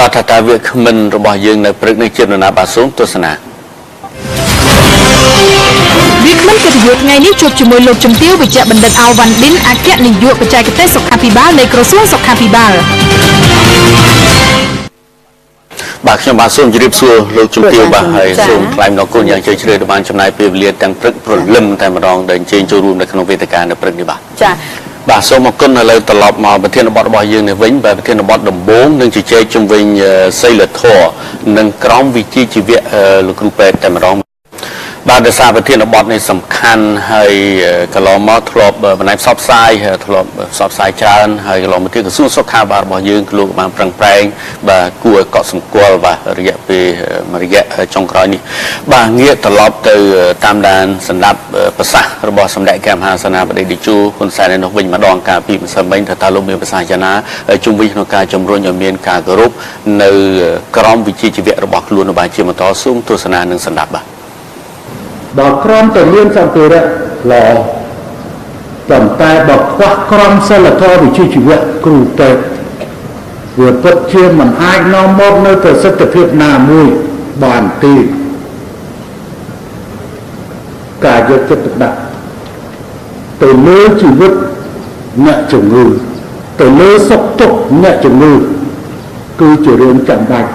បាទថាតើវាគ្មិនរបស់យើងនៅព្រឹកនេះជានរណាបាទសូមទស្សនាវាគ្មិនកិត្តិយសថ្ងៃនេះជួបជាមួយលោកជំទាវវិជ្ជបណ្ឌិតអាវវ៉ាន់ឌិនអគ្គនាយកបច្ចេកទេសសុខាភិបាលនៃក្រសួងសុខាភិបាលបាទខ្ញុំបាទសូមជម្រាបសួរលោកជំទាវបាទហើយសូមថ្លែងអំណរគុណយ៉ាងជ្រាលជ្រៅដែលបានចំណាយពេលវេលាទាំងព្រឹកព្រលឹមតែម្ដងដែលអញ្ជើញចូលរួមនៅក្នុងវេទិកានៅព្រឹកនេះបាទចា៎បាទសូមអរគុណឥឡូវត្រឡប់មកប្រធានបទរបស់យើងនេះវិញបាទប្រធានបទដំបូងនឹងជជែកជុំវិញសីលធម៌និងក្រមវិជ្ជាជីវៈលោកគ្រូពេទ្យតែម្ដងបាទដោយសារប្រធានបទនេះសំខាន់ហើយកន្លងមកធ្លាប់បណ្ដាញផ្សព្វផ្សាយធ្លាប់ផ្សព្វផ្សាយច្រើនហើយកន្លងមកទៀតក្រសួងសុខាភិបាលរបស់យើងលោកបានប្រឹងប្រែងបាទគួរឲ្យកត់សម្គាល់បាទរយៈពេលមួយរយៈចុងក្រោយនេះបាទងាកត្រឡប់ទៅតាមដានសម្ដាប់ប្រសាសន៍របស់សម្ដេចព្រះមហាសេនាបតីតេជោហ៊ុនសែននៅនោះវិញម្ដងកាលពីម្សិលមិញថាតើលោកមានប្រសាសន៍យ៉ាងណាជុំវិញក្នុងការជំរុញឲ្យមានការគោរពនៅក្រមវិជ្ជាជីវៈរបស់ខ្លួននៅបាទជាបន្តសូមទស្សនានិងសម្ដាប់បាទបើក្រមតែមានសម្ភារៈល្អប៉ុន្តែបើខ្វះក្រមសីលធម៌វិជ្ជាជីវៈគ្រូពេទ្យវាពិតជាមិនអាចនាំមកនៅប្រសិទ្ធភាពណាមួយបានទេការយកចិត្តទុកដាក់ទៅលើជីវិតអ្នកជំងឺទៅលើសុខទុក្ខអ្នកជំងឺគឺជារឿងចាំបាច់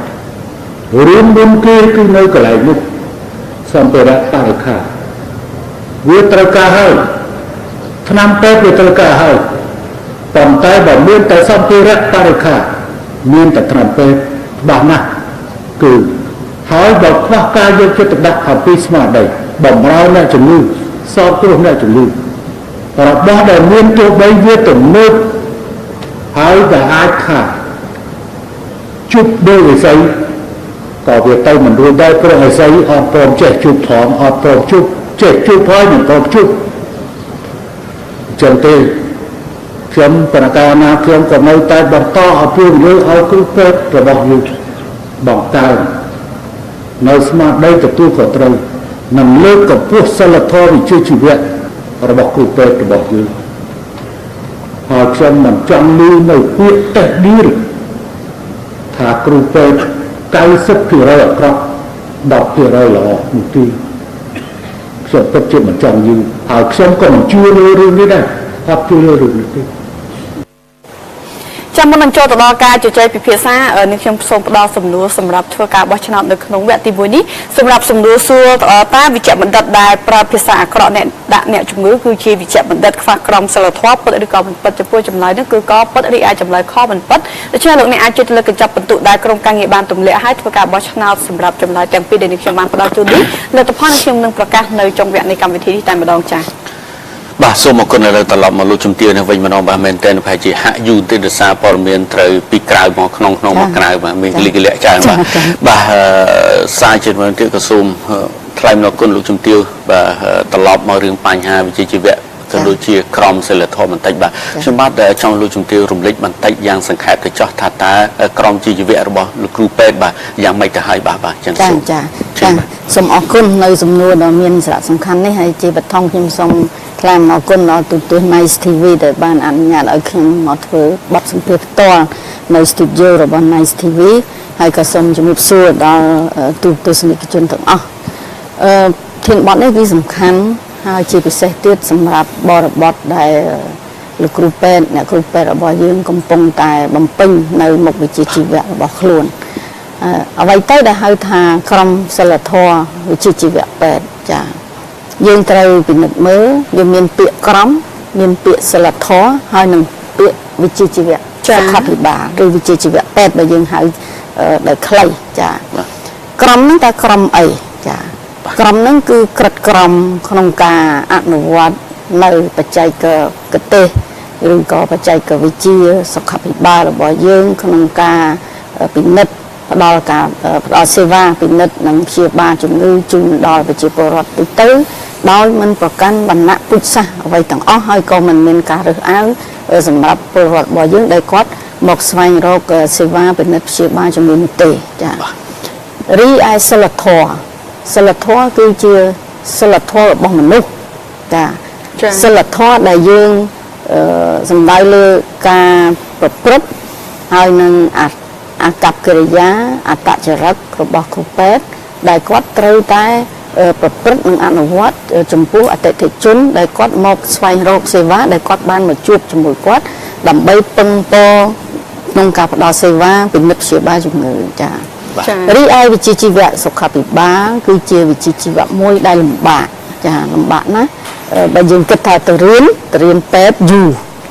រឿងមុនគេគឺនៅកន្លែងនេះសម្ភារៈបរិក្ខារវាត្រូវការហើយថ្នាំពេទ្យវាត្រូវការហើយប៉ុន្តែបើមានតែសម្ភារៈបរិក្ខារមានតែថ្នាំពេទ្យច្បាស់ណាស់គឺហើយបើខ្វះការយកចិត្តទុកដាក់អំពីស្មារតីបំរើអ្នកជំងឺសោតគ្រោះអ្នកជំងឺរបស់ដែលមានទោះបីវាទំនើបហើយតែអាចថាជប់ដោយវិស័យក៏វាទៅមិនរួចដែរព្រោះអាស័យអត់ព្រមចេះជប់ផងអត់ព្រមជប់ចេះជប់ហើយមិនព្រមជប់ចឹងទេខ្ញុំប្រកាសណាខ្ញុំក៏នៅតែបន្តអភិវឌ្ឍឲ្យគ្រូពេទ្យរបស់យើងបង្កើននៅស្មារតីទទួលខុសត្រូវនិងលើកកម្ពស់សីលធម៌វិជ្ជាជីវៈរបស់គ្រូពេទ្យរបស់យើងហើយខ្ញុំមិនចង់លឺនៅពាក្យតេស្តឌីលថាគ្រូពេទ្យ90%អាក្រក់10%ល្អនោះទីខ្ញុំពិតជាមិនចង់យូរហើយខ្ញុំក៏មិនជឿលើរឿងនេះដែរអត់ជឿលើរឿងនេះទេចាំមុននឹងចូលទៅដល់ការជជែកពិភាក្សានេះខ្ញុំសូមផ្ដល់សំណួរសម្រាប់ធ្វើការបោះឆ្នោតនៅក្នុងវគ្គទី1នេះសម្រាប់សំណួរសួរតើវិជ្ជបណ្ឌិតដែលប្រើភាសាអាក្រក់អ្នកដាក់អ្នកជំងឺគឺជាវិជ្ជបណ្ឌិតខ្វះក្រមសីលធម៌ពិតឬក៏មិនពិតចំពោះចម្លើយនេះគឺក៏ពិតឬអាចចម្លើយខុសមិនពិតដូច្នេះលោកអ្នកអាចចុចលើកញ្ចប់បន្ទុកដែលក្រុមការងារបានទម្លាក់ឲ្យធ្វើការបោះឆ្នោតសម្រាប់ចម្លើយទាំងពីរដែលខ្ញុំបានផ្ដល់ជូននេះលទ្ធផលខ្ញុំនឹងប្រកាសនៅចុងវគ្គនៃកម្មវិធីនេះតែម្ដងចា៎បាទសូមអរគុណឥឡូវត្រឡប់មកលោកជំទាវនេះវិញម្ដងបាទមែនតើប្រហែលជាហាក់យូរទេដោយសារព័ត៌មានត្រូវពីក្រៅមកក្នុងមកក្រៅបាទមានលិខិតច្រើនបាទសារជាមិនទៀតក៏សូមថ្លែងអរគុណលោកជំទាវបាទត្រឡប់មករឿងបញ្ហាវិជ្ជាជីវៈក៏ដូចជាក្រមសីលធម៌បន្តិចបាទខ្ញុំបាទចង់លោកជំទាវរំលេចបន្តិចយ៉ាងសង្ខេបទៅចោះថាតើក្រមជីវៈរបស់លោកគ្រូពេទ្យបាទយ៉ាងម៉េចទៅហើយបាទចឹងចាសូមអរគុណនៅសំណួរដ៏មានសារៈសំខាន់នេះហើយជាបឋមខ្ញុំសូមថ្លែងអរគុណដល់ទូរទស្សន៍ Nice TV ដែលបានអនុញ្ញាតឲ្យខ្ញុំមកធ្វើបទសម្ភាសន៍ផ្ទាល់នៅ studio របស់ Nice TV ហើយក៏សូមជំរាបសួរដល់ទូរទស្សនិកជនទាំងអស់ធានបទនេះវាសំខាន់ហើយជាពិសេសទៀតសម្រាប់បរិបទដែលលោកគ្រូពេទ្យអ្នកគ្រូពេទ្យរបស់យើងកំពុងតែបំពេញនៅមុខវិជ្ជាជីវៈរបស់ខ្លួនអ្វីទៅដែលហៅថាក្រមសីលធម៌វិជ្ជាជីវៈពេទ្យចាយើងត្រូវពិនិត្យមើលវាមានពាក្យក្រមមានពាក្យសីលធម៌ហើយនិងពាក្យវិជ្ជាជីវៈសុខាភិបាលឬវិជ្ជាជីវៈពេទ្យបើយើងហៅដោយខ្លីចាក្រមហ្នឹងតើក្រមអីចាក្រមហ្នឹងគឺក្រិតក្រមក្នុងការអនុវត្តនៅបច្ចេកទេសឬក៏បច្ចេកវិទ្យាសុខាភិបាលរបស់យើងក្នុងការពិនិត្យផ្ដល់សេវាពិនិត្យនិងព្យាបាលជំងឺជូនដល់ប្រជាពលរដ្ឋទូទៅដោយមិនប្រកាន់វណ្ណៈពុជសាសន៍អ្វីទាំងអស់ហើយក៏មិនមានការរើសអើងសម្រាប់ពលរដ្ឋរបស់យើងដែលគាត់មកស្វែងរកសេវាពិនិត្យព្យាបាលជំងឺនោះទេចារីឯសីលធម៌គឺជាសីលធម៌របស់មនុស្សចាសីលធម៌ដែលយើងសំដៅលើការប្រព្រឹត្តហើយនឹង អាកប្បកិរិយាអត្តចរិតរបស់គ្រូពេទ្យដែលគាត់ត្រូវតែប្រព្រឹត្តនិងអនុវត្តចំពោះអតិថិជនដែលគាត់មកស្វែងរកសេវាដែលគាត់បានមកជួបជាមួយគាត់ដើម្បីពឹងពរក្នុងការផ្តល់សេវាពិនិត្យព្យាបាលជំងឺចា៎រីឯវិជ្ជាជីវៈសុខាភិបាលគឺជាវិជ្ជាជីវៈមួយដែលលំបាកចា៎លំបាកណាស់បើយើងគិតថាទៅរៀនពេទ្យ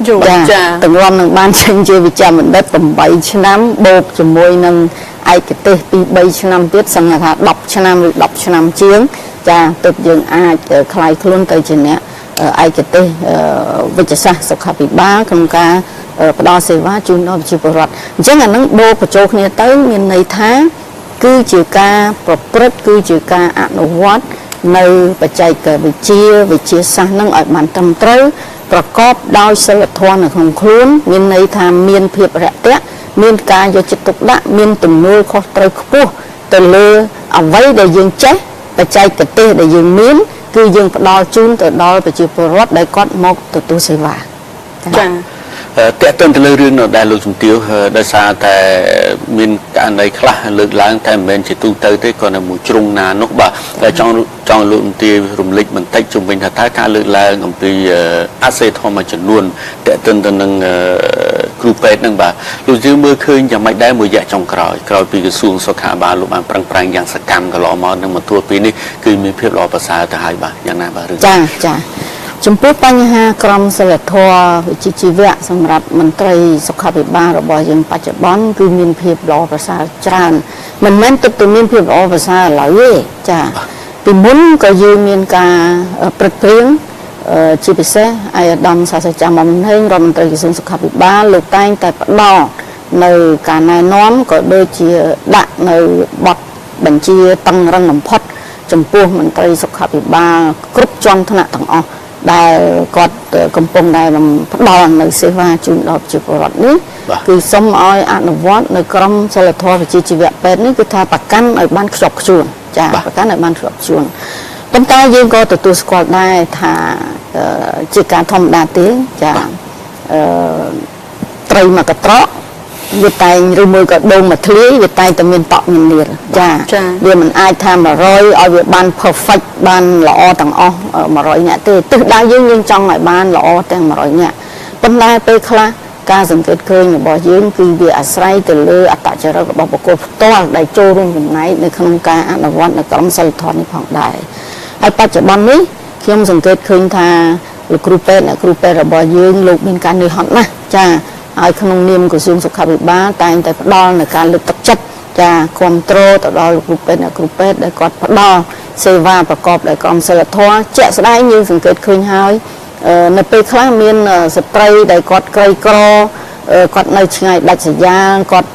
យូរចាទាំងរំនឹងបានចេញជាវិជ្ជាបណ្ឌិត8ឆ្នាំបូកជាមួយនឹងឯកទេស2-3ឆ្នាំទៀតសង្ឃថា10ឆ្នាំឬ10ឆ្នាំជាងចាទើបយើងអាចคลายខ្លួនទៅជាអ្នកឯកទេសវិទ្យាសាស្ត្រសុខាភិបាលក្នុងការផ្ដល់សេវាជូនដល់ប្រជាពលរដ្ឋអញ្ចឹងអានឹងបូកបញ្ចូលគ្នាទៅមានន័យថាគឺជាការប្រព្រឹត្តគឺជាការអនុវត្តនៅបច្ចេកវិទ្យាសាស្ត្រនឹងឲ្យបានត្រឹមត្រូវប្រកបដោយសិលធម៌នៅក្នុងខ្លួនមានន័យថាមានភាពរាក់ទាក់មានការយកចិត្តទុកដាក់មានទំនួលខុសត្រូវខ្ពស់ទៅលើអ្វីដែលយើងចេះបច្ចេកទេសដែលយើងមានគឺយើងផ្ដល់ជូនទៅដល់ប្រជាពលរដ្ឋដែលគាត់មកទទួលសេវាចា៎តើតើទៅលើរឿងដែលលោកជំទាវដោយសារតែមានករណីខ្លះលើកឡើងតែមិនមែនជាទូទៅទេគ្រាន់តែមួយជ្រុងណានោះបាទតែចង់លោកជំទាវរំលេចបន្តិចជុំវិញថាតើការលើកឡើងអំពីអាសេធម្មចំនួនតើទៅនឹងគ្រូពេទ្យនឹងបាទលោកជំទាវមើលឃើញយ៉ាងម៉េចដែរមួយរយៈចុងក្រោយពីក្រសួងសុខាភិបាលលោកបានប្រឹងប្រែងយ៉ាងសកម្មកន្លងមកនឹងមកទួលពីនេះគឺមានភាពល្អប្រសើរទៅហើយបាទយ៉ាងណាបាទរឿងចាចំពោះបញ្ហាក្រមសីលធម៌វិជ្ជាជីវៈសម្រាប់មន្ត្រីសុខាភិបាលរបស់យើងបច្ចុប្បន្នគឺមានភាពល្អប្រសើរច្រើនមិនមែនទើបតែមានភាពល្អប្រសើរឡើយទេចាពីមុនក៏យើងមានការព្រឹកព្រៀងជាពិសេសអាយដាមសាស្ត្រាចារ្យមុំហេងរដ្ឋមន្ត្រីក្រសួងសុខាភិបាលលោកតែងតែផ្ដល់នៅការណែនាំក៏ដូចជាដាក់នៅបទបញ្ជាតឹងរឹងបំផុតចំពោះមន្ត្រីសុខាភិបាលគ្រប់ជាន់ថ្នាក់ទាំងអស់ដែលគាត់កំពុងតែផ្ដល់នៅសេវាជូនដល់ប្រជាពលរដ្ឋនេះគឺសូមឲ្យអនុវត្តនៅក្រមសីលធម៌វិជ្ជាជីវៈពេទ្យនេះគឺថាប្រកាន់ឲ្យបានខ្ជាប់ខ្ជួនចាប្រកាន់ឲ្យបានខ្ជាប់ខ្ជួនប៉ុន្តែយើងក៏ទទួលស្គាល់ដែរថាជាការធម្មតាទេចាត្រីមកកត្រកវាតែងឬមួយក៏ដូងមកធ្លាយវាតែងតែមានតក់មានលៀលចាវាមិនអាចថា100ឲ្យវាបាន perfect បានល្អទាំងអស់100នាក់ទេទិសដៅយើងចង់ឲ្យបានល្អទាំង100នាក់ប៉ុន្តែពេលខ្លះការសង្កេតឃើញរបស់យើងគឺវាអាស្រ័យទៅលើអត្តចរិតរបស់បុគ្គលផ្ទាល់ដែលចូលរួមចំណែកនៅក្នុងការអនុវត្តនៅក្រមសីលធម៌នេះផងដែរហើយបច្ចុប្បន្ននេះខ្ញុំសង្កេតឃើញថាលោកគ្រូពេទ្យរបស់យើងលោកមានការនឿយហត់ណាស់ចាហើយក្នុងនាមក្រសួងសុខាភិបាលតែងតែផ្ដល់នៅការលើកទឹកចិត្តចាគ្រប់គ្រងទៅដល់គ្រូពេទ្យដែលគាត់ផ្ដល់សេវាប្រកបដោយក្រមសីលធម៌ជាក់ស្ដែងយើងសង្កេតឃើញហើយនៅពេលខ្លះមានស្ត្រីដែលគាត់ក្រីក្រគាត់នៅឆ្ងាយដាច់ស្រយាលគាត់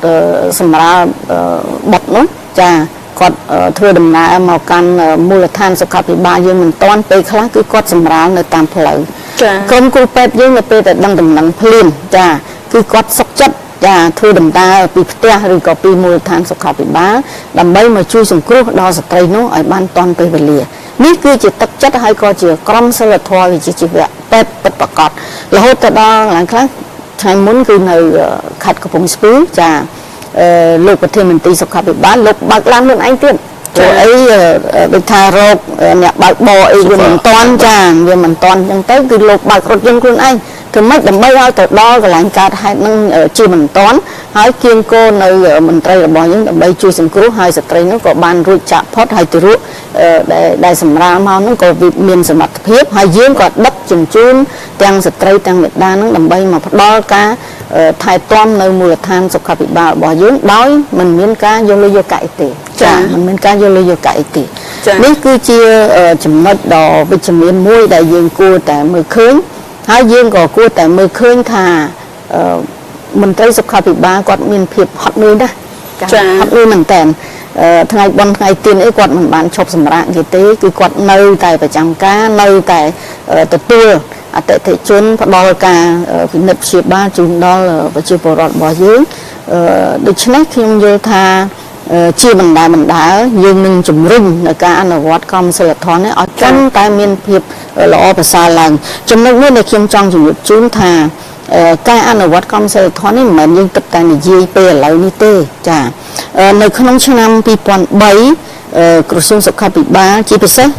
សម្រាប់បុតនោះចាគាត់ធ្វើដំណើរមកកាន់មូលដ្ឋានសុខាភិបាលយើងមិនទាន់ពេលខ្លះគឺគាត់សម្រាលនៅតាមផ្លូវក្រុមគ្រូពេទ្យយើងនៅពេលតែដឹងដំណឹងភ្លាមចាគឺគាត់សុខចិត្តចាធ្វើដំណើរពីផ្ទះឬក៏ពីមូលដ្ឋានសុខាភិបាលដើម្បីមកជួយសង្គ្រោះដល់ស្ត្រីនោះឲ្យបានទាន់ពេលវេលានេះគឺជាទឹកចិត្តហើយក៏ជាក្រមសីលធម៌វិជ្ជាជីវៈពេទ្យពិតប្រាកដរហូតទៅដល់ឡើងខ្លះថ្ងៃមុនគឺនៅខេត្តកំពង់ស្ពឺចាលោកប្រធានមន្ត្រីសុខាភិបាលលោកបើកឡានខ្លួនឯងទៀតព្រោះអីដូចថារោគអ្នកបើកបរអីវាមិនតាន់ចាវាមិនតាន់អញ្ចឹងទៅគឺលោកបើករថយន្តខ្លួនឯងធ្វើម៉េចដើម្បីឲ្យទៅដល់កន្លែងកើតហេតុនឹងជាមិនតាន់ហើយគៀងគោនៅមន្ត្រីរបស់យើងដើម្បីជួយសង្គ្រោះហើយស្ត្រីនោះក៏បានរួចចាក់ផុតហើយទៅរកដែលសម្រាលមកនោះក៏មានសមត្ថភាពហើយយើងក៏ដឹកជញ្ជូនទាំងស្ត្រីទាំងមេដានឹងដើម្បីមកផ្ដល់ការថែទាំនៅមូលដ្ឋានសុខាភិបាលរបស់យើងដោយមិនមានការយកលុយយកកាក់ទេចាមិនមានការយកលុយយកកាក់ទេនេះគឺជាចំណុចដ៏វិជ្ជមានមួយដែលយើងគួរតែមើលឃើញហើយយើងក៏គួរតែមើលឃើញថាមន្ត្រីសុខាភិបាលគាត់មានភាពហត់នឿយណាស់ហត់នឿយមែនតើថ្ងៃបុណ្យថ្ងៃទានអីគាត់មិនបានឈប់សម្រាកទេគឺគាត់នៅតែប្រចាំការនៅតែទទួលអតិថិជនផ្ដល់ការពិនិត្យព្យាបាលជូនដល់ប្រជាពលរដ្ឋរបស់យើងដូច្នេះខ្ញុំយល់ថាជាបណ្ដាយើងនឹងជំរុញនៅការអនុវត្តក្រមសីលធម៌នេះឲ្យកាន់តែមានភាពល្អប្រសើរឡើងចំណុចនេះដែលខ្ញុំចង់ជម្រាបជូនថា ការអនុវត្តក្រមសីលធម៌នេះមិនមែនយើងទឹកតែនិយាយពេលឥឡូវនេះទេចានៅក្នុងឆ្នាំ2003ក្រសួងសុខាភិបាលជាពិសេស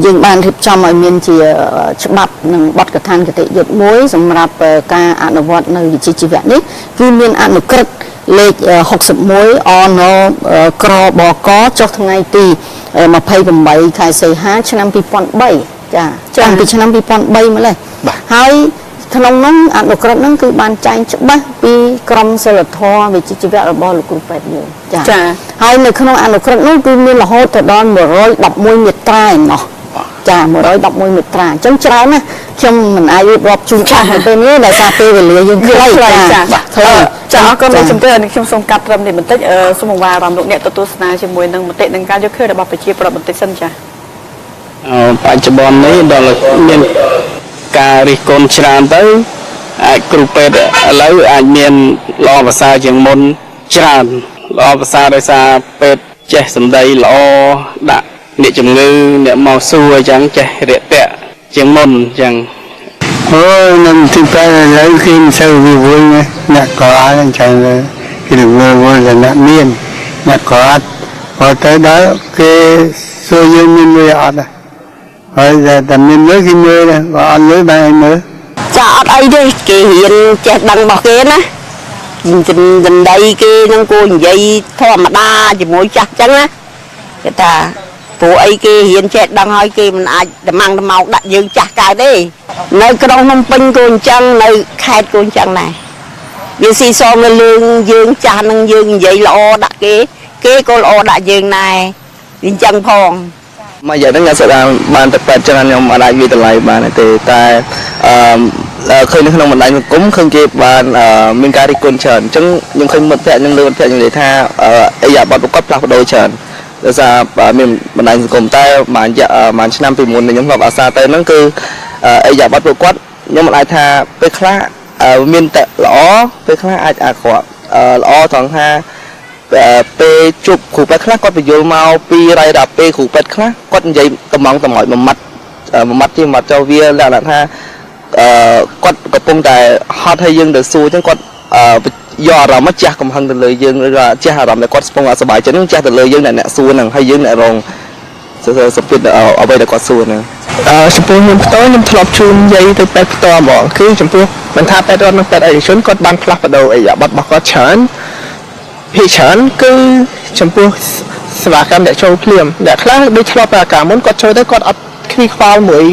យើងបានរៀបចំឲ្យមានជាច្បាប់និងបទកថាគតិយុត្តមួយសម្រាប់ការអនុវត្តនៅវិជ្ជាជីវៈនេះគឺមានអនុក្រឹត្យលេខ61 អនក្របកចុះថ្ងៃទី28 ខែសីហាឆ្នាំ2003ចាចាំពីឆ្នាំ2003ម្លេះហើយក្នុងនោះអនុក្រឹត្យហ្នឹងគឺបានចែងច្បាស់ពីក្រមសីលធម៌វិជ្ជាជីវៈរបស់លោកគ្រូពេទ្យយើងចាហើយនៅក្នុងអនុក្រឹត្យនោះគឺមានរហូតទៅដល់111មាត្រាឯណោះចា111មាត្រាអញ្ចឹងច្រើនណាស់ខ្ញុំមិនអាចរាប់ជូនច្បាស់នៅពេលនេះដោយសារពេលវេលាយើងខ្លីចាខ្លីចាអរគុណលោកជំទាវនេះខ្ញុំសូមកាត់ត្រឹមនេះបន្តិចសូមអង្វារអារម្មណ៍លោកអ្នកទទួលស្នាជាមួយនឹងមតិនិងការយកឃើញរបស់ប្រជាប្រដ្ឋបន្តិចសិនចាបច្ចុប្បន្ននេះដល់មានការរិះគន់ច្រើនទៅអាចគ្រូពេទ្យឥឡូវអាចមានល្អប្រសើរជាងមុនច្រើនល្អប្រសើរដោយសារពេទ្យចេះសម្ដីល្អដាក់អ្នកជំងឺអ្នកមកសួរអញ្ចឹងចេះរាក់ទាក់ជាងមុនអញ្ចឹងនឹងទីពេទ្យឥឡូវគេមិនសូវវាវល់អ្នកក៏អត់អញ្ចឹងគេនឹងវល់តែអ្នកមានអ្នកក៏អត់พอទៅដល់គេសួរយើងមានលុយអត់ហើយតែមានលុយគេមើលក៏អត់លុយបានឲ្យមើលចាអត់អីទេគេរៀនចេះដឹងរបស់គេណាចិនដីគេនឹងគួរនិយាយធម្មតាជាមួយចាស់ចឹងណាគេថាព្រោះអីគេរៀនចេះដឹងហើយគេមិនអាចតម្ងមកដាក់យើងចាស់កើតទេនៅក្រុងភ្នំពេញក៏អញ្ចឹងនៅខេត្តក៏អញ្ចឹងដែរវាស៊ីសងនៅលឿងយើងចាស់នឹងយើងនិយាយល្អដាក់គេក៏ល្អដាក់យើងដែរអញ្ចឹងផងមកយ៉ាងហ្នឹងខ្ញុំស្ដាប់បានតែពេទ្យច្រើនខ្ញុំអត់អាចវិតម្លៃបានទេតែឃើញនៅក្នុងបណ្ដាញសង្គមឃើញគេបានមានការរិះគន់ច្រើនអញ្ចឹងខ្ញុំឃើញមិត្តភក្តិនឹងលើមិត្តភក្តិនិយាយថាអីយ៉ាបត់ប្រកបផ្លាស់ប្ដូរច្រើនដោយសារមានបណ្ដាញសង្គមតែបានឆ្នាំពីមុនខ្ញុំធ្លាប់អាសាទៅហ្នឹងគឺអីយ៉ាបត់ប្រកបខ្ញុំមិនអាចថាពេលខ្លះមានតែល្អពេលខ្លះអាចអាក្រក់ល្អត្រង់ថាពេលជប់គ្រូពេទ្យខ្លះគាត់បញ្យល់មកពីរ៉ៃដល់ពេលគ្រូពេទ្យខ្លះគាត់និយាយតំងតម្រួយមួយម៉ាត់ជាម៉ាត់ចូលវាលក្ខណៈថាគាត់កំពុងតែហត់ឲ្យយើងទៅសួរអញ្ចឹងគាត់យកអារម្មណ៍មកជះកំហឹងទៅលើយើងឬក៏ជះអារម្មណ៍ដែលគាត់ស្ពងអត់សុបាយចិត្តនឹងជះទៅលើយើងអ្នកសួរហ្នឹងហើយយើងអ្នករងសុភិតអ្វីដែលគាត់សួរហ្នឹងចំពោះខ្ញុំផ្ទាល់ខ្ញុំធ្លាប់ជូននិយាយទៅពេទ្យផ្ទាល់ហ្មងគឺចំពោះមិនថាពេទ្យរដ្ឋនិងពេទ្យឯកជនគាត់បានផ្លាស់ប្ដូរអីយ៉ាបត់របស់គាត់ច្រើនភាគច្រើនគឺចំពោះសេវាកម្មអ្នកចូលភ្លាមអ្នកខ្លះដូចធ្លាប់តែកាលមុនគាត់ចូលទៅគាត់អត់ខ្វល់ខ្វល់មួយ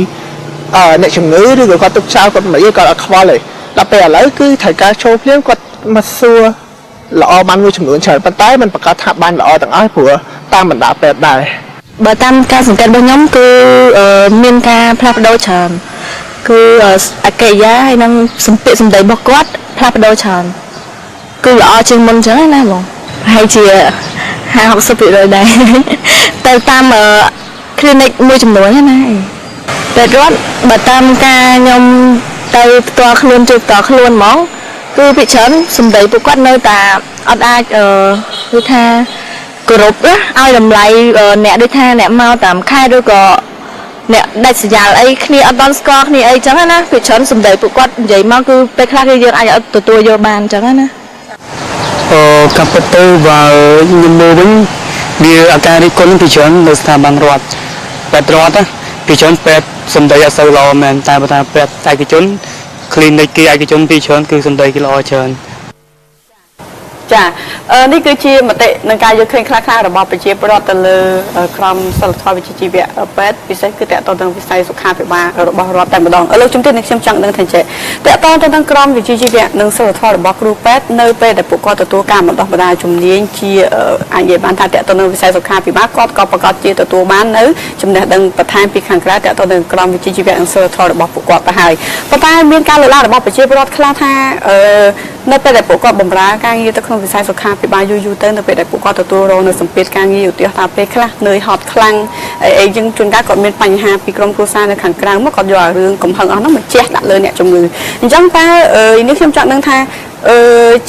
អ្នកជំងឺឬក៏គាត់ទុកចោលគាត់មិនអីគាត់អត់ខ្វល់ទេដល់ពេលឥឡូវគឺត្រូវការចូលភ្លាមគាត់មកសួរល្អបានមួយចំនួនច្រើនប៉ុន្តែมันប្រកាសថាបានល្អទាំងអស់ព្រោះតាមបណ្ដាពេទ្យដែរបើតាមការសង្កេតរបស់ខ្ញុំគឺមានការផ្លាស់ប្ដូរច្រើនគឺអកិរិយាហើយនិងសម្ពាធសម្ដីរបស់គាត់ផ្លាស់ប្ដូរច្រើនគឺល្អជាងមុនចឹងណាបងហើយជា50-60% ដែរទៅតាមclinic មួយចំនួនណាតែគាត់បើតាមការខ្ញុំទៅផ្ទាល់ខ្លួនជួបផ្ទាល់ខ្លួនហ្មងគឺពីច្រើនសម្ដីពួកគាត់នៅតែអត់អាចគឺថាគោរពឲ្យតម្លៃអ្នកដូចថាអ្នកមកតាមខែឬក៏អ្នកដាច់សញ្ញាអីគ្នាអត់ដល់ស្គាល់គ្នាអីចឹងណាពីច្រើនសម្ដីពួកគាត់និយាយមកគឺពេលខ្លះគឺយើងអាចអត់ទទួលយកបានចឹងណាកាប់ទៅបើខ្ញុំមើលវិញវាអាការរិះគន់ពីច្រើននៅស្ថាប័នរដ្ឋពេទ្យរដ្ឋពីច្រើនពេទ្យសម្ដីអត់សូវល្អមែនតែបើថាពេទ្យឯកជន clinic គេឯកជនពីច្រើនគឺសម្ដីគេល្អច្រើនចានេះគឺជាមតិនឹងការយកឃើញខ្លះៗរបស់ប្រជាពលរដ្ឋទៅលើក្រមសីលធម៌វិជ្ជាជីវៈពេទ្យពិសេសគឺតកតទៅនឹងវិស័យសុខាភិបាលរបស់រដ្ឋតែម្ដងលោកជំទាវនេះខ្ញុំចង់ដឹងថាចេះតកតទៅនឹងក្រមវិជ្ជាជីវៈនិងសីលធម៌របស់គ្រូពេទ្យនៅពេលដែលពួកគាត់ទទួលការបណ្ដុះបណ្ដាលជំនាញជាអាចនិយាយបានថាតកតទៅនឹងវិស័យសុខាភិបាលគាត់ក៏ប្រកាសជាទទួលបាននៅចំណេះដឹងបន្ថែមពីខាងក្រៅតកតទៅនឹងក្រមវិជ្ជាជីវៈនិងសីលធម៌របស់ពួកគាត់ទៅហើយប៉ុន្តែមានការលើកឡើងរបស់ប្រជាពលរដ្ឋខ្លះថានៅពេលដែលពួកគាត់បម្រើការងារទៅក្នុងវិស័យសុខាភិបាលយូរទៅនៅពេលដែលពួកគាត់ទទួលរងនៅសម្ពាធការងារឧទាហរណ៍ថាពេលខ្លះនឿយហត់ខ្លាំងអីចឹងជួនកាលគាត់មានបញ្ហាពីក្រុមគ្រួសារនៅខាងក្រៅមកគាត់យករឿងកំហឹងអស់នោះមកជះដាក់លើអ្នកជំងឺអញ្ចឹងតើនេះខ្ញុំចង់ដឹងថា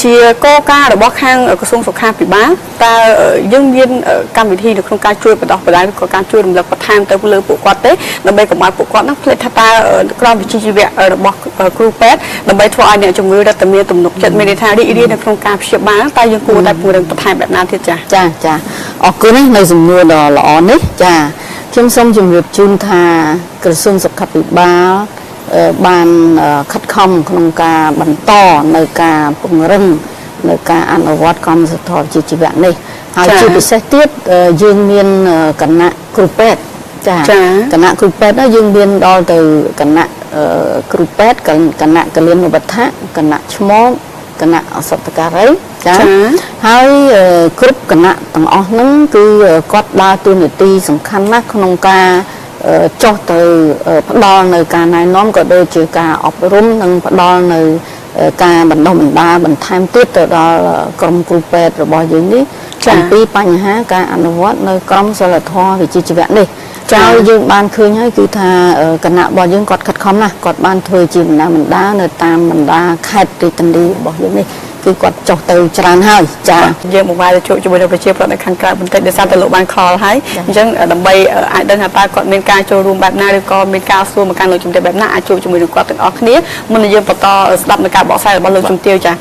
ជាកលការរបស់ខាងក្រសួងសុខាភិបាលតើយើងមានកម្មវិធីនៅក្នុងការជួយបណ្ដុះបណ្ដាលក៏ការជួយរំលឹកបន្ថែមទៅលើពួកគាត់ទេដើម្បីកុំឲ្យពួកគាត់នឹងភ្លេចថាតើក្រមវិជ្ជាជីវៈរបស់គ្រូពេទ្យដើម្បីធ្វើឲ្យអ្នកជំងឺរត់តែមានទំនុកចិត្តមានន័យថារីករាយនៅក្នុងការព្យាបាលតើយើងគួរតែពង្រឹងបន្ថែមបែបណាទៀតចា៎ចាអរគុណនៅសំណួរដ៏ល្អនេះចាខ្ញុំសូមជម្រាបជូនថាក្រសួងសុខាភិបាលបានខិតខំក្នុងការបន្តនៅការពង្រឹងនៅការអនុវត្តកម្មសធរជាជីវៈនេះហើយជាពិសេសទៀតយើងមានគណៈគ្រូពេទ្យចាគណៈគ្រូពេទ្យនោះយើងមានដល់ទៅគណៈគ្រូពេទ្យគណៈកលិនឧបត្ថម្ភគណៈឈ្មោះគណៈអសតការីចាហើយគ្រប់គណៈទាំងអស់ហ្នឹងគឺគាត់ដើរតួនាទីសំខាន់ណាស់ក្នុងការចុះទៅផ្ដល់នៅការណែនាំក៏ដូចជាការអប់រំនិងផ្ដល់នៅការបណ្ដុះបណ្ដាលបន្ថែមទៀតទៅដល់ក្រុមគ្រូពេទ្យរបស់យើងនេះអំពីបញ្ហាការអនុវត្តនៅក្រមសីលធម៌វិជ្ជាជីវៈនេះចៅយើងបានឃើញហើយគឺថាគណៈរបស់យើងគាត់ខិតខំណាស់គាត់បានធ្វើជាបណ្ដានៅតាមបណ្ដាខេត្តរាជធានីរបស់យើងនេះគឺគាត់ចុះទៅច្រើនហើយចាយើងមកមកជួបជាមួយនឹងប្រជាប្រដ្ឋនៅខាងក្រៅបន្តិចដោយសារតែលោកបានខលហើយអញ្ចឹងដើម្បីអាចដឹងថាតើគាត់មានការចូលរួមបែបណាឬក៏មានការសួរមកកាន់លោកជំទាវបែបណាអាចជួបជាមួយនឹងគាត់ទាំងអស់គ្នាមុននឹងយើងបន្តស្ដាប់នៅការបកស្រាយរបស់លោកជំទាវចា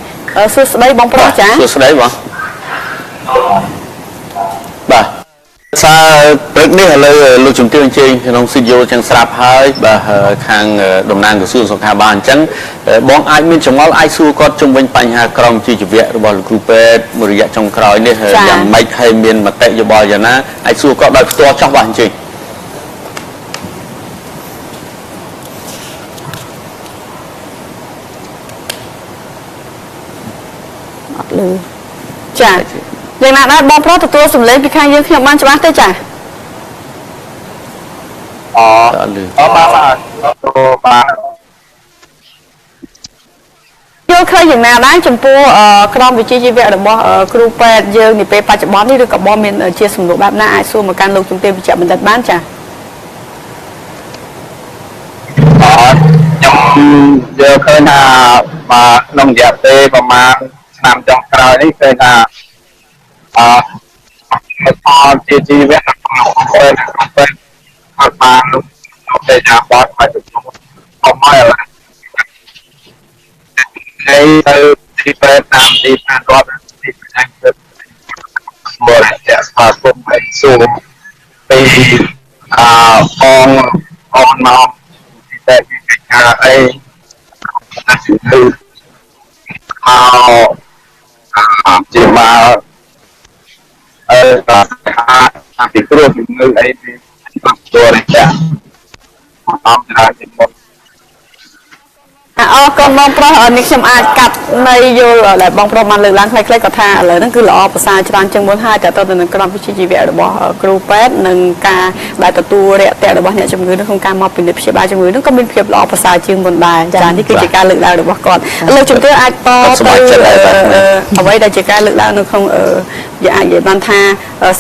សួស្ដីបងប្រុសចាសួស្ដីបងបាទសារព្រឹកនេះឥឡូវលោកជំទាវអញ្ជើញក្នុងស៊ីឌីយ៉ូចឹងស្រាប់ហើយបាទខាងតំណាងក្រសួងសុខាភិបាលអញ្ចឹងបងអាចមានចម្ងល់អាចសួរគាត់ជុំវិញបញ្ហាក្រមជីវៈរបស់លោកគ្រូពេទ្យមួយរយៈចុងក្រោយនេះយ៉ាងម៉េចហើយមានមតិយោបល់យ៉ាងណាអាចសួរគាត់ដោយផ្ទាល់ចោះបាទអញ្ជើញអត់លឺចាយ៉ាងណាដែរបងប្រុសទទួលសម្លេងពីខាងយើងខ្ញុំបានច្បាស់ទេចាអត់លឺបាទយល់ឃើញយ៉ាងណាដែរចំពោះក្រមវិជ្ជាជីវៈរបស់គ្រូពេទ្យយើងនាពេលបច្ចុប្បន្ននេះឬក៏បងមានជាសំណួរបែបណាអាចសួរមកកាន់លោកជំទាវវិជ្ជបណ្ឌិតបានចាខ្ញុំយល់ឃើញថាក្នុងរយៈពេលប្រហែលឆ្នាំចុងក្រោយនេះឃើញថាផលជាជីវៈក្នុងពេលអត់បានទៅតាមបទហើយអមហើយហើយទៅទីពេទ្យតាមទីផ្សាររដ្ឋទីផ្សារទៅបរិយាកាសស្វាគមន៍ឲ្យសួរពីបងមកទីពេទ្យកិច្ចការអីគឺជាមកតាមពីគ្រោះជំងឺអីពីตัวនេះចាអមច្រើនជាងមុនអរគុណបងប្រុសនេះខ្ញុំអាចកាត់នៃយល់ដែលបងប្រុសបានលើកឡើងខ្លីៗក៏ថាឥឡូវហ្នឹងគឺល្អប្រសើរច្រើនជាងមុនហើយតើទៅនឹងក្រមវិជ្ជាជីវៈរបស់គ្រូពេទ្យនិងការដែលទទួលរាក់ទាក់របស់អ្នកជំងឺនៅក្នុងការមកពិនិត្យព្យាបាលជំងឺហ្នឹងក៏មានភាពល្អប្រសើរជាងមុនដែរចា៎នេះគឺជាការលើកឡើងរបស់គាត់លោកជំទាវអាចតទៅអ្វីដែលជាការលើកឡើងនៅក្នុងយើងអាចនិយាយបានថា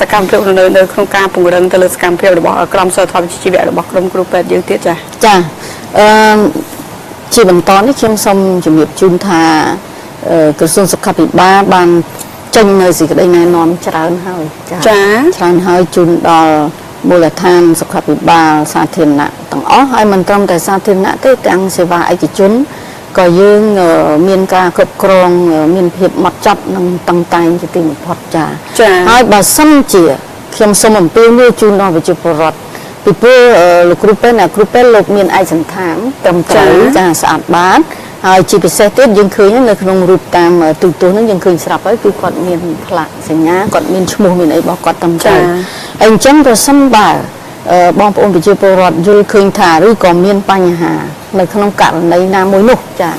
សកម្មភាពនៅក្នុងការពង្រឹងទៅលើសកម្មភាពរបស់ក្រមសីលធម៌វិជ្ជាជីវៈរបស់ក្រុមគ្រូពេទ្យយើងទៀតចា៎ជាបន្តនេះខ្ញុំសូមជម្រាបជូនថាក្រសួងសុខាភិបាលបានចេញនៅសេចក្តីណែនាំច្រើនហើយចាច្រើនហើយជូនដល់មូលដ្ឋានសុខាភិបាលសាធារណៈទាំងអស់ហើយមិនត្រឹមតែសាធារណៈទេទាំងសេវាឯកជនក៏យើងមានការគ្រប់គ្រងមានភាពហ្មត់ចត់និងតឹងតែងជាទីបំផុតចាហើយបើសិនជាខ្ញុំសូមអំពាវនាវជូនដល់ប្រជាពលរដ្ឋពីព្រោះលោកគ្រូពេទ្យអ្នកគ្រូពេទ្យលោកមានឯកសណ្ឋានត្រឹមត្រូវចាស្អាតបាតហើយជាពិសេសទៀតយើងឃើញនៅក្នុងរូបតាមទូទស្សន៍ហ្នឹងយើងឃើញស្រាប់ហើយគឺគាត់មានផ្លាកសញ្ញាគាត់មានឈ្មោះមានអីរបស់គាត់ត្រឹមត្រូវអញ្ចឹងប្រសិនបើបងប្អូនប្រជាពលរដ្ឋយល់ឃើញថាឬក៏មានបញ្ហានៅក្នុងករណីណាមួយនោះចា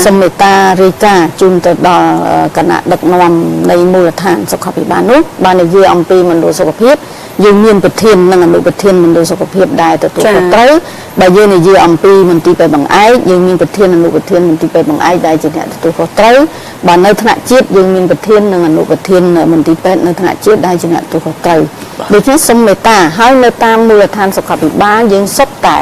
សូមមេត្តារាយការណ៍ជូនទៅដល់គណៈដឹកនាំនៃមូលដ្ឋានសុខាភិបាលនោះបាននិយាយអំពីមណ្ឌលសុខភាពយើងមានប្រធាននិងអនុប្រធានមណ្ឌលសុខភាពដែលទទួលខុសត្រូវបើយើងនិយាយអំពីមន្ទីរពេទ្យបង្អែកយើងមានប្រធានអនុប្រធានមន្ទីរពេទ្យបង្អែកដែលជាអ្នកទទួលខុសត្រូវបើនៅថ្នាក់ជាតិយើងមានប្រធាននិងអនុប្រធានមន្ទីរពេទ្យនៅថ្នាក់ជាតិដែលជាអ្នកទទួលខុសត្រូវដូច្នេះសូមមេត្តាហើយនៅតាមមូលដ្ឋានសុខាភិបាលយើងសុទ្ធតែ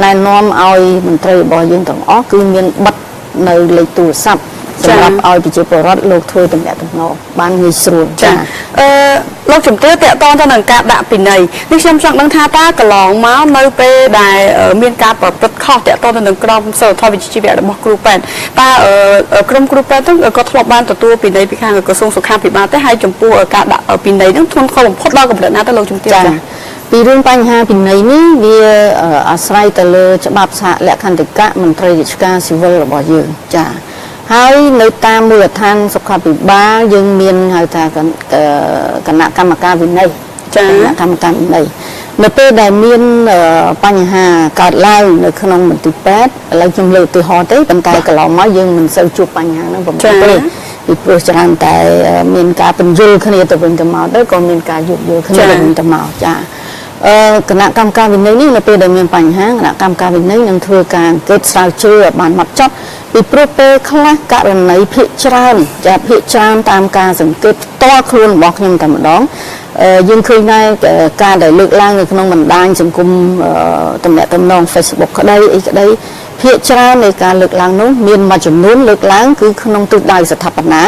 ណែនាំឲ្យមន្ត្រីរបស់យើងទាំងអស់គឺមានប័ណ្ណនៅលេខទូរស័ព្ទ សម្រាប់ឲ្យប្រជាពលរដ្ឋលោកធ្វើតំណែងតំណងបានងាយស្រួលចា លោកជំទាវតកតងទៅនឹងការដាក់ពិន័យនេះខ្ញុំចង់ដឹងថាតើកន្លងមកនៅពេលដែលមានការប្រព្រឹត្តខុសតកតងទៅនឹងក្រមសីលធម៌វិជ្ជាជីវៈរបស់គ្រូពេទ្យតើក្រុមគ្រូពេទ្យហ្នឹងក៏ធ្លាប់បានទទួលពិន័យពីខាងក្រសួងសុខាភិបាលទេហើយចំពោះការដាក់ពិន័យហ្នឹងធ្ងន់ធ្ងរបំផុតដល់កម្រិតណាទៅលោកជំទាវចា៎ ពីរឿងបញ្ហាពិន័យនេះវាអាស្រ័យទៅលើច្បាប់សហលក្ខន្តិកៈមន្ត្រីរាជការស៊ីវិលរបស់យើងចាហើយនៅតាមមូលដ្ឋានសុខាភិបាលយើងមានហៅថាគណៈកម្មការវិន័យចាគណៈកម្មការវិន័យនៅពេលដែលមានបញ្ហាកើតឡើងនៅក្នុងមន្ទីរពេទ្យឥឡូវខ្ញុំលើកឧទាហរណ៍ទេប៉ុន្តែកន្លងមកយើងមិនសូវជួបបញ្ហាហ្នឹងប្រហែលទេពីព្រោះច្រើនតែមានការពន្យល់គ្នាទៅវិញទៅមកទៅក៏មានការយោគយល់គ្នាទៅវិញទៅមកចាគណៈកម្មការវិន័យនេះនៅពេលដែលមានបញ្ហាគណៈកម្មការវិន័យនឹងធ្វើការអង្កេតស្រាវជ្រាវឲ្យបានហ្មត់ចត់ពីព្រោះពេលខ្លះករណីភាគច្រើនចាភាគច្រើនតាមការសង្កេតផ្ទាល់ខ្លួនរបស់ខ្ញុំតែម្ដងយើងឃើញដែរការដែលលើកឡើងនៅក្នុងបណ្ដាញសង្គមទំនាក់ទំនង Facebook ក្តីអីក្តីភាគច្រើននៃការលើកឡើងនោះមានមួយចំនួនលើកឡើងគឺក្នុងទិសដៅស្ថាបនា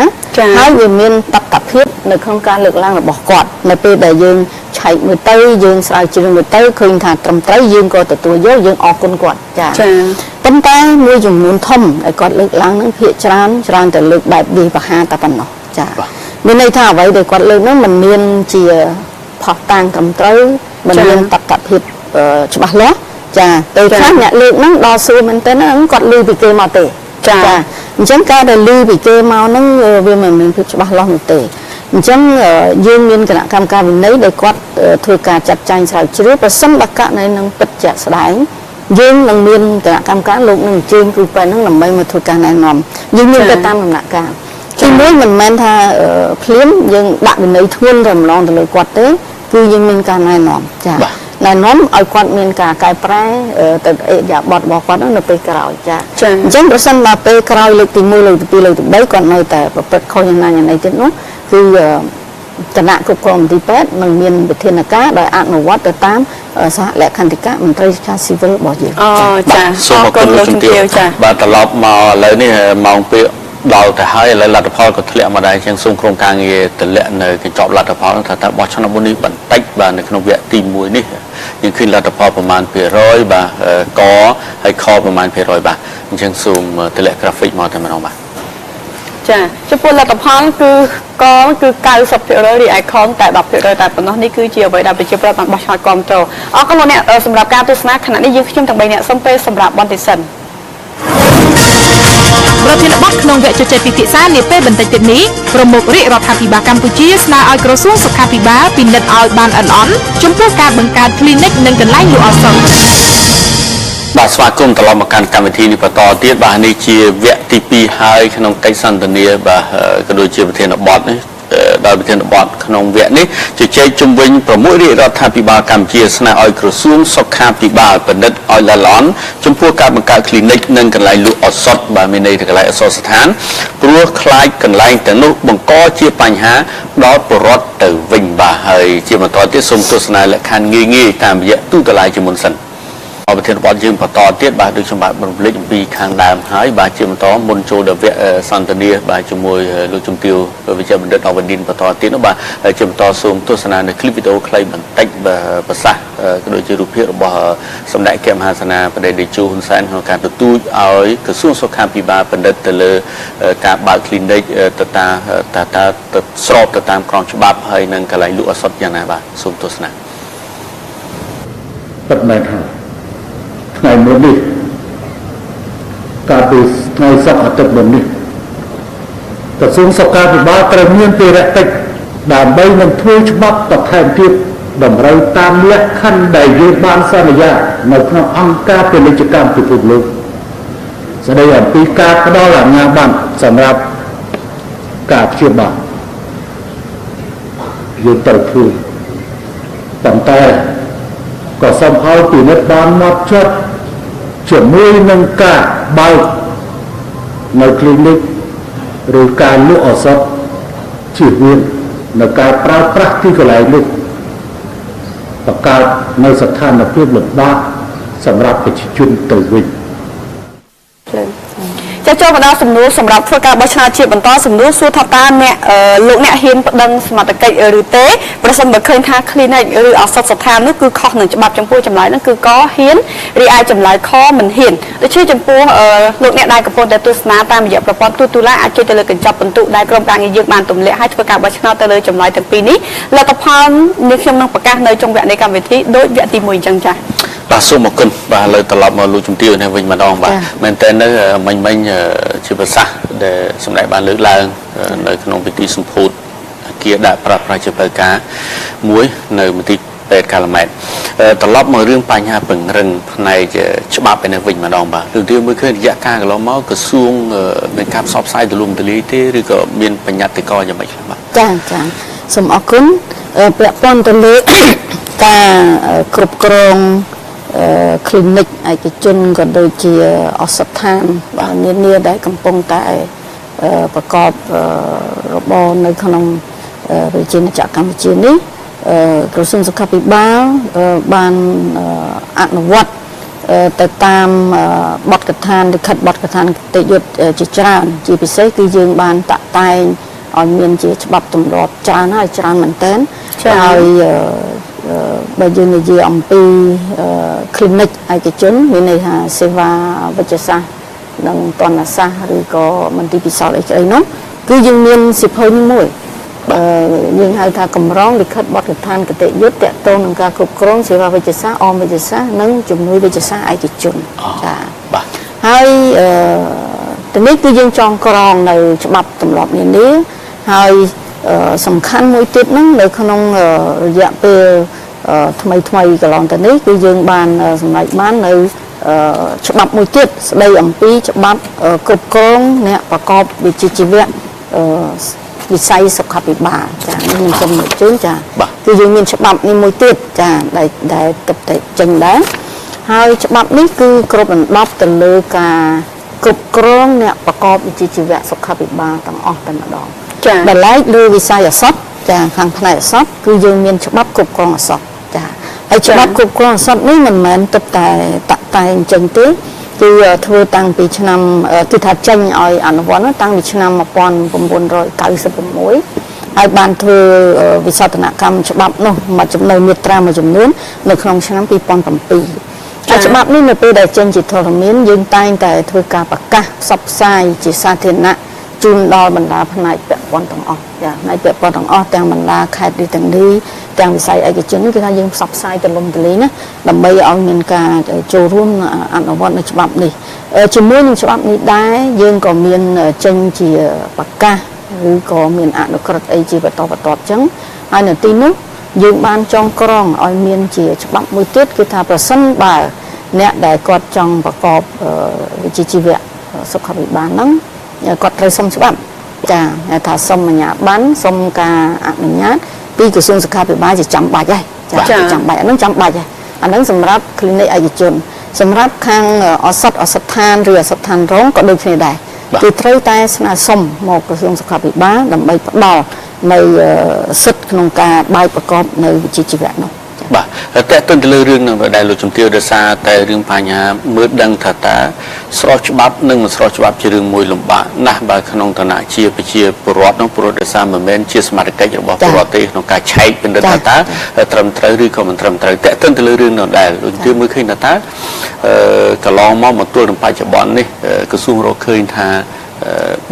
ហើយវាមានតថភាពនៅក្នុងការលើកឡើងរបស់គាត់នៅពេលដែលយើងឆែកមើលទៅយើងស្រាវជ្រាវមើលទៅឃើញថាត្រឹមត្រូវយើងក៏ទទួលយកយើងអរគុណគាត់ចា៎ប៉ុន្តែមួយចំនួនធំដែលគាត់លើកឡើងនឹងភាគច្រើនតែលើកបែបវាបហាតែប៉ុណ្ណោះចា៎មានន័យថាអ្វីដែលគាត់លើកនោះមិនមានជាផុសតាងត្រឹមត្រូវមិនមានតថភាពច្បាស់លាស់ចាពេលខ្លះអ្នកលើកហ្នឹងដល់សួរមែនតើហ្នឹងគាត់លឺពីគេមកទេចាអញ្ចឹងការដែលលឺពីគេមកហ្នឹងវាមិនមានភាពច្បាស់លាស់នោះទេអញ្ចឹងយើងមានគណៈកម្មការវិន័យដែលគាត់ធ្វើការចាត់ចែងស្រាវជ្រាវប្រសិនបើករណីនឹងពិតជាក់ស្ដែងយើងនឹងមានគណៈកម្មការលោកនឹងអញ្ជើញគ្រូពេទ្យហ្នឹងដើម្បីមកធ្វើការណែនាំយើងមានទៅតាមដំណាក់កាលទីមួយមិនមែនថាភ្លាមយើងដាក់វិន័យធ្ងន់តែម្ដងទៅលើគាត់ទេគឺយើងមានការណែនាំចាណែនាំឲ្យគាត់មានការកែប្រែទៅអេយ៉ាបតរបស់គាត់នៅពេលក្រោយចាអញ្ចឹងប្រសិនបើពេលក្រោយលើកទី1លើកទី2លើកទី3គាត់នៅតែប្រព្រឹត្តខុសយ៉ាងណាយ៉ាងណីទៀតនោះគឺគណៈគ្រប់គ្រងមន្ទីរពេទ្យនឹងមានវិធានការដោយអនុវត្តទៅតាមសហលក្ខន្តិកៈមន្ត្រីរាជការស៊ីវិលរបស់យើងចាសូមអរគុណលោកជំទាវបាទត្រឡប់មកឥឡូវនេះម៉ោងពេលដល់ទៅហើយឥឡូវលទ្ធផលក៏ធ្លាក់មកដែរជាងសូមក្រុមការងារតម្លាក់នៅកញ្ចប់លទ្ធផលថាតើបោះឆ្នោតមុននេះបន្តិចបាទនៅក្នុងវគ្គទី1នេះយើងឃើញលទ្ធផលប្រមាណ%បាទកហើយខប្រមាណ%បាទអញ្ចឹងសូមតម្លាក់ graphic មកតែម្ដងបាទចាចំពោះលទ្ធផលគឺកគឺ 90% រីឯខតែ10% តែប៉ុណ្ណោះនេះគឺជាអ្វីដែលប្រជាប្រដ្ឋបានបោះឆ្នោតគ្រប់គ្រងអរគុណលោកអ្នកសម្រាប់ការទស្សនាខណៈនេះយើងខ្ញុំទាំង3អ្នកសូមពេលសម្រាប់បន្តិចសិនប្រធានបទក្នុងវគ្គជជែកពិភាក្សានាពេលបន្តិចទៀតនេះប្រមុខរាជរដ្ឋាភិបាលកម្ពុជាស្នើឲ្យក្រសួងសុខាភិបាលពិនិត្យឲ្យបានអន់ចំពោះការបង្កើត clinic និងកន្លែងលក់ឱសថបាទស្វាគមន៍ត្រឡប់មកកាន់កម្មវិធីនេះបន្តទៀតបាទនេះជាវគ្គទី2ហើយក្នុងកិច្ចសន្ទនាបាទក៏ដូចជាប្រធានបទនេះដោយប្រធានបទក្នុងវគ្គនេះជជែកជុំវិញប្រមុខរាជរដ្ឋាភិបាលកម្ពុជាស្នើឲ្យក្រសួងសុខាភិបាលពិនិត្យឲ្យល្អល្អន់ចំពោះការបង្កើត clinic និងកន្លែងលក់ឱសថបាទមានន័យថាកន្លែងឱសថស្ថានព្រោះខ្លាចកន្លែងទាំងនោះបង្កជាបញ្ហាដល់ប្រជាពលរដ្ឋទៅវិញបាទហើយជាបន្តទៀតសូមទស្សនាលក្ខខណ្ឌងាយៗតាមរយៈទូទាំងឡាយជាមុនសិនប្រធានបទយើងបន្តទៀតបាទដូចខ្ញុំបាទរំលឹកអំពីខាងដើមហើយបាទជាបន្តមុនចូលដល់វគ្គសន្ទនាបាទជាមួយលោកជំទាវវិជ្ជបណ្ឌិតអវឌិនបន្តទៀតនោះបាទជាបន្តសូមទស្សនានៅคลิปវីដេអូខ្លីបន្តិចប្រសាសន៍ក៏ដូចជារូបភាពរបស់សម្ដេចមហាសេនាបតីតេជោហ៊ុនសែនក្នុងការទទូចឲ្យក្រសួងសុខាភិបាលពិនិត្យទៅលើការបើក clinic ទៅស្របទៅតាមក្រមច្បាប់ហើយនឹងកន្លែងលក់ឱសថយ៉ាងណាបាទសូមទស្សនាពិតមែនហើយថ្ងៃមុននេះកាលពីថ្ងៃសុក្រអាទិត្យមុននេះក្រសួងសុខាភិបាលត្រូវមានភារកិច្ចដើម្បីនឹងធ្វើច្បាប់បន្ថែមទៀតតម្រូវតាមលក្ខខណ្ឌដែលយើងបានសន្យានៅក្នុងអង្គការពាណិជ្ជកម្មពិភពលោកស្ដីអំពីការផ្ដល់អាជ្ញាប័ណ្ណសម្រាប់ការព្យាបាលយើងត្រូវធ្វើប៉ុន្តែក៏សូមឲ្យពិនិត្យបានហ្មត់ចត់ជាមួយនឹងការបើកនៅ clinic ឬការលក់ឱសថជៀសវាងនៅការប្រើប្រាស់ទីកន្លែងនេះបង្កើតនៅស្ថានភាពលំបាកសម្រាប់ប្រជាជនទៅវិញចា ចូលមកដល់សំណួរសម្រាប់ធ្វើការបោះឆ្នោតជាបន្តសំណួរសួរថាតើអ្នកលោកអ្នកហ៊ានប្តឹងសមត្ថកិច្ចឬទេប្រសិនបើឃើញថា clinic ឬឱសថស្ថាននោះគឺខុសនឹងច្បាប់ចំពោះចម្លើយនោះគឺក៏ហ៊ានរីឯចម្លើយខមិនហ៊ានដូច្នេះចំពោះលោកអ្នកដែលកំពុងតែទស្សនាតាមរយៈប្រព័ន្ធទូទូឡាអាចជួយទៅលើកញ្ចប់បន្ទុកដែលក្រុមការងារយើងបានទម្លាក់ឲ្យធ្វើការបោះឆ្នោតទៅលើចម្លើយទាំងពីរនេះលទ្ធផលនេះខ្ញុំនឹងប្រកាសនៅចុងវគ្គនៃកម្មវិធីដោយវគ្គទី1អញ្ចឹងចា៎បាទសូមអរគុណបាទលើត្រឡប់មកលោកជំទាវនេះវិញម្ដងបាទមែនតើនៅមិញជាប្រសាសន៍ដែលសម្ដេចបានលើកឡើងនៅក្នុងពិធីសម្ពោធគាដាក់ប្រាប់ប្រជាពលការមួយនៅមន្ទីរពេទ្យកាល់ម៉ែតត្រឡប់មករឿងបញ្ហាពង្រឹងផ្នែកច្បាប់ឯនេះវិញម្ដងបាទរឿងទីមួយគឺរយៈកាលកន្លងមកក្រសួងមានការផ្សព្វផ្សាយទូលំទូលាយទេឬក៏មានបញ្ញត្តិការយ៉ាងម៉េចខ្លះបាទចាសូមអរគុណពាក់ព័ន្ធទៅលើការគ្រប់គ្រងclinic ឯកជនក៏ដូចជាឱសថស្ថាននានាដែលកំពុងតែប្រកបរបរនៅក្នុងប្រជាជាតិកម្ពុជានេះក្រសួងសុខាភិបាលបានអនុវត្តទៅតាមបទកថាលិខិតបទកថានីតិយុត្តជាច្រើនជាពិសេសគឺយើងបានតាក់តែងឲ្យមានជាច្បាប់ទម្លាប់ច្រើនហើយច្រើនមែនទែនហើយបើយើងនិយាយអំពី clinic ឯកជនមានន័យថាសេវាវិជ្ជសាស្ត្រនិងតនសាស្ត្រឬក៏មន្ទីរពិសោធន៍អីស្អីនោះគឺយើងមានសិភៅមួយយើងហៅថាកម្រងលិខិតបទដ្ឋានគតិយុត្តទាក់ទងនឹងការគ្រប់គ្រងសេវាវិជ្ជសាស្ត្រអមវិជ្ជសាស្ត្រនិងជំនួយវិជ្ជសាស្ត្រឯកជនចាបាទហើយទីនេះគឺយើងចងក្រងនៅច្បាប់ទម្លាប់នានាហើយសំខាន់មួយទៀតហ្នឹងនៅក្នុងរយៈពេលថ្មីកន្លងទៅនេះគឺយើងបានសម្រេចបាននៅច្បាប់មួយទៀតស្ដីអំពីច្បាប់គ្រប់គ្រងអ្នកប្រកបវិជ្ជាជីវៈវិស័យសុខាភិបាលចានេះខ្ញុំសូមជូនចាគឺយើងមានច្បាប់នេះមួយទៀតចាដែលទឹកតែចេញដែរហើយច្បាប់នេះគឺគ្រប់ដណ្ដប់ទៅលើការគ្រប់គ្រងអ្នកប្រកបវិជ្ជាជីវៈសុខាភិបាលទាំងអស់តែម្ដងចាដែលឡែកលើវិស័យឱសថចាខាងផ្នែកឱសថគឺយើងមានច្បាប់គ្រប់គ្រងឱសថចាហើយច្បាប់គ្រប់គ្រងឱសថនេះមិនមែនទឹកតែតាក់តែងចេញទេគឺធ្វើតាំងពីឆ្នាំគឺថាចេញឲ្យអនុវត្តតាំងពីឆ្នាំ1996ហើយបានធ្វើវិសោធនកម្មច្បាប់នោះមួយចំណុចមាត្រាមួយចំនួននៅក្នុងឆ្នាំ2007ហើយច្បាប់នេះនៅពេលដែលចេញជាធរមានយើងតែងតែធ្វើការប្រកាសផ្សព្វផ្សាយជាសាធារណៈជូនដល់បណ្ដាផ្នែកពាក់ព័ន្ធទាំងអស់ចាផ្នែកពាក់ព័ន្ធទាំងអស់ទាំងបណ្ដាខេត្តទាំងនេះទាំងវិស័យឯកជនគឺថាយើងផ្សព្វផ្សាយទៅលំទលាយណាដើម្បីឲ្យមានការចូលរួមអនុវត្តនៅច្បាប់នេះជាមួយនឹងច្បាប់នេះដែរយើងក៏មានចេញជាប្រកាសឬក៏មានអនុក្រឹត្យអីជាបន្តបន្ទាប់ចឹងហើយនៅទីនោះយើងបានចងក្រងឲ្យមានជាច្បាប់មួយទៀតគឺថាប្រសិនបើអ្នកដែលគាត់ចង់ប្រកបវិជ្ជាជីវៈសុខាភិបាលហ្នឹងគាត់ត្រូវសុំច្បាប់ចាថាសុំអាជ្ញាប័ណ្ណសុំការអនុញ្ញាតពីក្រសួងសុខាភិបាលជាចាំបាច់ហើយចាចាំបាច់អានឹងចាំបាច់ហើយអានឹងសម្រាប់ clinic ឯកជនសម្រាប់ខាងឱសថស្ថានឬឱសថស្ថានរងក៏ដូចគ្នាដែរគឺត្រូវតែស្នើសុំមកក្រសួងសុខាភិបាលដើម្បីផ្ដល់នៅសិទ្ធិក្នុងការបើកប្រកបនៅវិជ្ជាជីវៈនោះបាទតែទៅលើរឿងនឹងដែលលោកជំទាវដោយសារតែរឿងបញ្ហាមើលដឹងថាតើស្របច្បាប់និងមិនស្របច្បាប់ជារឿងមួយលំបាកណាស់បើក្នុងឋានៈជាប្រជាពលរដ្ឋនោះព្រោះដោយសារមិនមែនជាសមាជិករបស់ពលរដ្ឋទេក្នុងការឆែកពិនិត្យថាតើត្រឹមត្រូវឬក៏មិនត្រឹមត្រូវតែទៅលើរឿងនោះដែរលោកជំទាវមើលឃើញថាតើកន្លងមកទល់នឹងបច្ចុប្បន្ននេះក្រសួងរកឃើញថា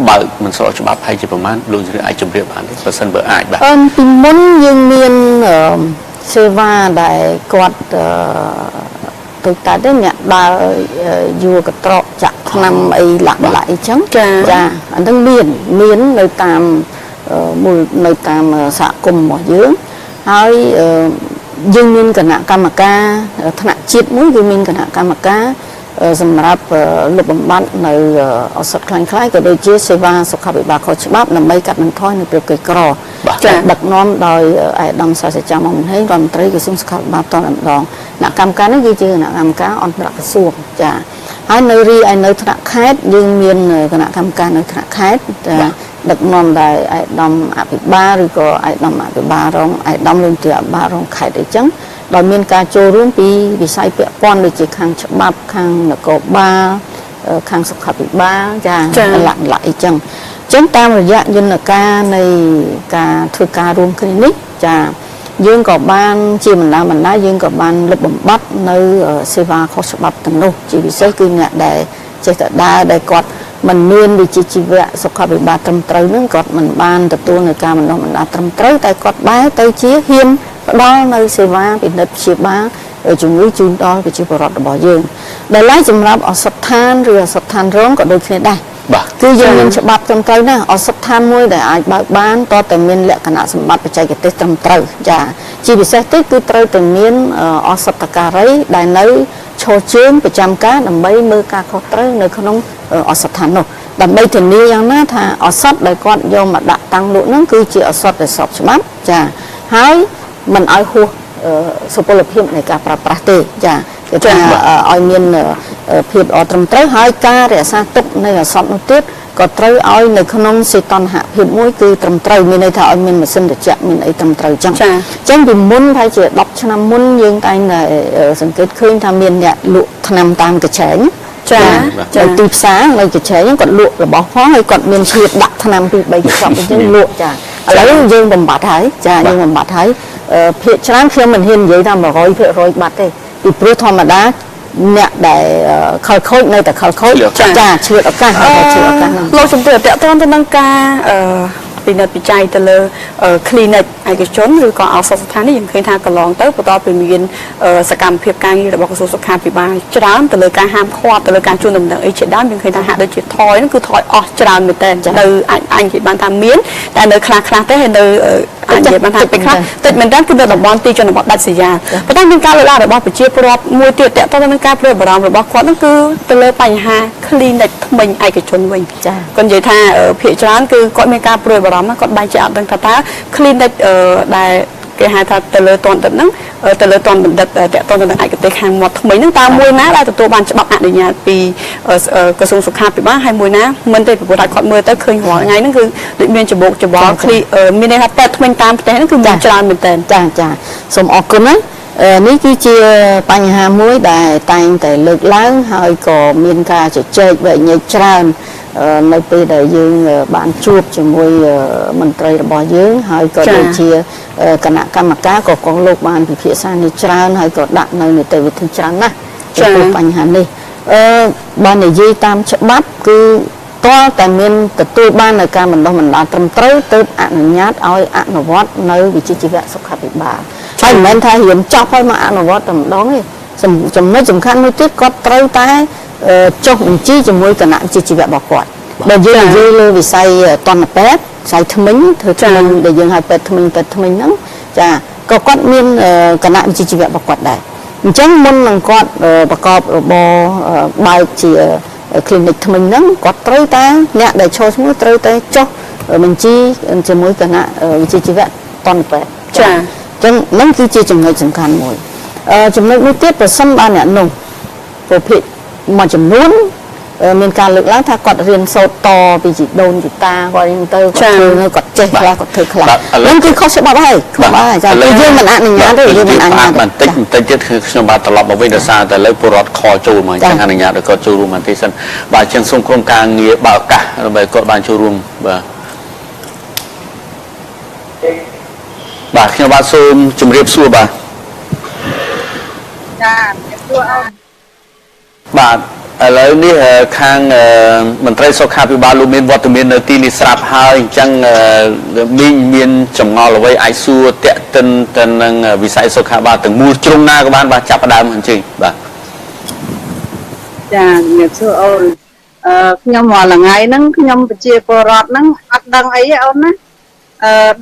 បើមិនស្របច្បាប់ហើយជាប្រមាណលោកជំទាវអាចជម្រាបបានទេបើសិនបើអាចបាទពីមុនយើងមានសេវាដែលគាត់ទៅតែអ្នកដើរយួរកត្រកចាក់ថ្នាំអីលាក់អីចឹងចាអានឹងមាននៅតាមនៅតាមសហគមន៍របស់យើងហើយយើងមានគណៈកម្មការថ្នាក់ជាតិមួយគឺមានគណៈកម្មការសម្រាប់លុបបំបាត់នៅឱសថខ្លាំងៗក៏ដូចជាសេវាសុខាភិបាលខុសច្បាប់ដើម្បីកាត់បន្ថយនៅភាពក្រីក្រដឹកនាំដោយឯកឧត្តមសាស្ត្រាចារ្យមកមហេងរដ្ឋមន្ត្រីក្រសួងសុខាភិបាលតម្ដងគណៈកម្មការនេះគឺជាគណៈកម្មការអន្តរក្រសួងចាហើយនៅនៅថ្នាក់ខេត្តយើងមានគណៈកម្មការនៅថ្នាក់ខេត្តដឹកនាំដោយឯកឧត្តមអភិបាលឬក៏ឯកឧត្តមអភិបាលរងឯកឧត្តមលោកជាអភិបាលរងខេត្តអីចឹងដោយមានការចូលរួមពីវិស័យពាក់ព័ន្ធដូចជាខាងច្បាប់ខាងនគរបាល ខាងសុខាភិបាលចាឡាក់អីចឹងតាមរយៈយន្តការនៃការធ្វើការរួមគ្នានេះចាយើងក៏បានជាបណ្ដាយើងក៏បានលុបបំបាត់នៅសេវាខុសច្បាប់ទាំងនោះជាពិសេសគឺអ្នកដែលចេះតែដើរដែលគាត់មិនមានវិជ្ជាជីវៈសុខាភិបាលត្រឹមត្រូវនឹងគាត់មិនបានទទួលនៅការបណ្ដុះបណ្ដាលត្រឹមត្រូវតែគាត់បែរទៅជាហ៊ានផ្ដល់នៅសេវាពិនិត្យព្យាបាលជំងឺជូនដល់ប្រជាពលរដ្ឋរបស់យើងដែលឡែកសម្រាប់ឱសថដ្ឋានឬឱសថដ្ឋានរងក៏ដូចគ្នាដែរគឺយើងមានច្បាប់ត្រឹមត្រូវណាឱសថដ្ឋានមួយដែលអាចបើកបានតើតែមានលក្ខណៈសម្បត្តិបច្ចេកទេសត្រឹមត្រូវចាជាពិសេសទៀតគឺត្រូវតែមានឱសថការីដែលនៅឈរជើងប្រចាំការដើម្បីមើលការខុសត្រូវនៅក្នុងឱសថដ្ឋាននោះដើម្បីធានាយ៉ាងណាថាឱសថដែលគាត់យកមកដាក់តាំងលក់ហ្នឹងគឺជាឱសថដែលស្របច្បាប់ចាហើយមិនឲ្យហួសសុពលភាពនៃការប្រើប្រាស់ទេចាគឺថាឲ្យមានភាពល្អត្រឹមត្រូវហើយការរក្សាទុកនៃឱសថនោះទៀតក៏ត្រូវឲ្យនៅក្នុងសេតនហភាពមួយគឺត្រឹមត្រូវមានន័យថាឲ្យមានម៉ាស៊ីនត្រជាក់មានអីត្រឹមត្រូវចឹងពីមុនហើយជា10ឆ្នាំមុនយើងតែងតែសង្កេតឃើញថាមានអ្នកលក់ថ្នាំតាមកញ្ឆេងនៅទីផ្សារនៅកញ្ឆេងគាត់លក់របស់ផងហើយគាត់មានឈ្លាតដាក់ថ្នាំ2 3កញ្ចប់អញ្ចឹងលក់ចាឥឡូវយើងបំបត្តិហើយចាយើងបំបត្តិហើយភាគច្រើនខ្ញុំមិនហ៊ាននិយាយថា100%បាត់ទេពីព្រោះធម្មតាអ្នកដែលខលខូចនៅតែខលខូចចាឆ្លៀតឱកាសលោកជំទាវតកតទៅនឹងការពិនិត្យវិจัยទៅលើ clinic ឯកជនឬក៏ឱសថស្ថាននេះយើងឃើញថាកន្លងទៅបន្តពីមានសកម្មភាពការងាររបស់ក្រសួងសុខាភិបាលច្រើនទៅលើការហាមឃាត់ទៅលើការជួនដំណឹងអីជាដើមយើងឃើញថាហាក់ដូចជាថយហ្នឹងគឺថយអស់ច្រើនមែនតើនៅអញនិយាយបានថាមានតែនៅខ្លះទេហើយនៅអញនិយាយបានថាពេលខ្លះតិចមែនតើគឺនៅតំបន់ទីជនបទដាច់ស្រយាលប៉ុន្តែមានការលើកឡើងរបស់ប្រជាពលរដ្ឋមួយទៀតតទៅនឹងការព្រួយបារម្ភរបស់គាត់ហ្នឹងគឺទៅលើបញ្ហា clinic ថ្មីឯកជនវិញចាគាត់និយាយថាភាគច្រើនគឺគាត់មានការព្រួយបារម្ភគាត់បែរជាអត់ដឹងថាតើ clinic ដែលគេហៅថាទៅលើតនទឹកហ្នឹងទៅលើតនបណ្ឌិតតទៅនឹងឯកទេសខាងមាត់ថ្មីហ្នឹងតើមួយណាដែលទទួលបានច្បាប់អនុញ្ញាតពីក្រសួងសុខាភិបាលហើយមួយណាមិនទេព្រោះតែគាត់មើលទៅឃើញរាល់ថ្ងៃហ្នឹងគឺដូចមានច្បោកច្បល់មានន័យថាពេទ្យថ្មីតាមផ្ទះហ្នឹងគឺមានច្រើនមែនតើចាសូមអរគុណណានេះគឺជាបញ្ហាមួយដែលតែងតែលើកឡើងហើយក៏មានការជជែកវែកញែកច្រើននៅពេលដែលយើងបានជួបជាមួយមន្ត្រីរបស់យើងហើយក៏ដូចជាគណៈកម្មការក៏កងលោកបានពិភាក្សានេះច្រើនហើយក៏ដាក់នៅនីតិវិធីច្រើនណាស់ចំពោះបញ្ហានេះបាននិយាយតាមច្បាប់គឺតើតែមានទទួលបាននៅការបណ្ដុះបណ្ដាលត្រឹមត្រូវទើបអនុញ្ញាតឲ្យអនុវត្តនៅវិជ្ជាជីវៈសុខាភិបាលហើយមិនមែនថារៀនចប់ហើយមកអនុវត្តតែម្ដងទេចំណុចសំខាន់មួយទៀតគាត់ត្រូវតែចុះបញ្ជីជាមួយគណៈវិជ្ជាជីវៈរបស់គាត់ដែលយើងនិយាយលើវិស័យតនពេទ្យវិស័យថ្មិញធ្វើថ្មិញដែលយើងហៅពេទ្យថ្មិញហ្នឹងចាក៏គាត់មានគណៈវិជ្ជាជីវៈរបស់គាត់ដែរអញ្ចឹងមុននឹងគាត់ប្រកបរបរបើកជា clinic ថ្មិញហ្នឹងគាត់ត្រូវតែអ្នកដែលចូលឈ្មោះត្រូវតែចុះបញ្ជីជាមួយគណៈវិជ្ជាជីវៈតនពេទ្យចាអញ្ចឹងហ្នឹងគឺជាចំណុចសំខាន់មួយចំណុចមួយទៀតប្រសិនបើអ្នកនោះប្រភេទមួយចំនួនមានការលើកឡើងថាគាត់រៀនសូត្រតពីជីដូនជីតាគាត់រៀនទៅគាត់ធ្វើគាត់ចេះខ្លះគាត់ធ្វើខ្លះហ្នឹងគឺខុសច្បាប់ហើយបាទចាយើងមិនអនុញ្ញាតទេយើងមិនអនុញ្ញាតបន្តិចទៀតគឺខ្ញុំបាទត្រឡប់មកវិញដោយសារតែលើពលរដ្ឋខចូលមកអញ្ចឹងអនុញ្ញាតឲ្យគាត់ចូលរួមបន្តិចសិនបាទអញ្ចឹងសូមក្រុមការងារបើឱកាសដើម្បីគាត់បានចូលរួមបាទខ្ញុំបាទសូមជម្រាបសួរបាទចាជម្រាបសួរអូនបាទឥឡូវនេះខាងមន្ត្រីសុខាភិបាលលោកមានវត្តមាននៅទីនេះស្រាប់ហើយអញ្ចឹងមានចម្ងល់អ្វីអាចសួរតាក់ទិនទៅនឹងវិស័យសុខាភិបាលទាំងមូលជ្រុងណាក៏បានបាទចាប់ផ្ដើមអញ្ជើញបាទចាជំរាបសួរអូនខ្ញុំរាល់ថ្ងៃហ្នឹងខ្ញុំប្រជាពលរដ្ឋហ្នឹងអត់ដឹងអីទេអូនណា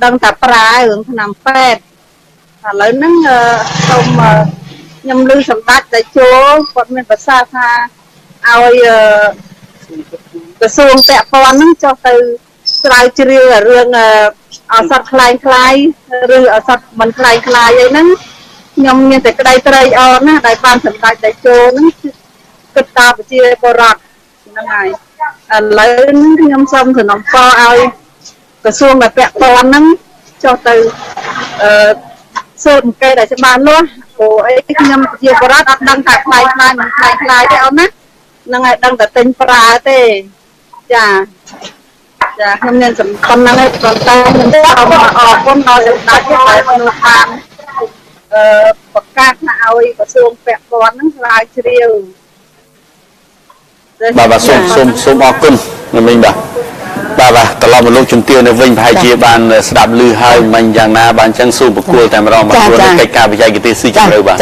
ដឹងតែប្រើរឿងថ្នាំពេទ្យឥឡូវហ្នឹងសូមខ្ញុំឮសម្ដេចតេជោគាត់មានប្រសាសន៍ថាឲ្យក្រសួងពាក់ព័ន្ធហ្នឹងចុះទៅស្រាវជ្រាវរឿងឱសថคล้ายឬឱសថមិនคล้ายអីហ្នឹងខ្ញុំមានតែក្តីត្រេកអរណាស់ដែលបានសម្ដេចតេជោហ្នឹងគិតតាប្រជាពលរដ្ឋហ្នឹងហើយឥឡូវខ្ញុំសូមសំណូមពរឲ្យក្រសួងដែលពាក់ព័ន្ធហ្នឹងចុះទៅស៊ើបអង្កេតឲ្យច្បាស់លាស់ព្រោះអីខ្ញុំជាបរិបទអត់ដឹងថាខ្លាយមិនខ្លាយទេអូនណា នឹងឲ្យដឹងតែទិញប្រើទេចាចាខ្ញុំមានសំខាន់ហ្នឹងឯងប៉ុន្តែខ្ញុំអរគុណដល់សម្ដេចដែលមនុស្សបានប្រកាសថាឲ្យក្រសួងពាក់ព័ន្ធហ្នឹងស្រាវជ្រាវបាទសូមអរគុណលោកមីងបាទត្រឡប់មកលោកជំទាវនៅវិញប្រហែលជាបានស្ដាប់ឮហើយមិនយ៉ាងណាបានចឹងសួរបុគ្គលតែម្ដងមកព្រោះកិច្ចការវិច័យកិត្តិយសស៊ីជម្រៅបាទ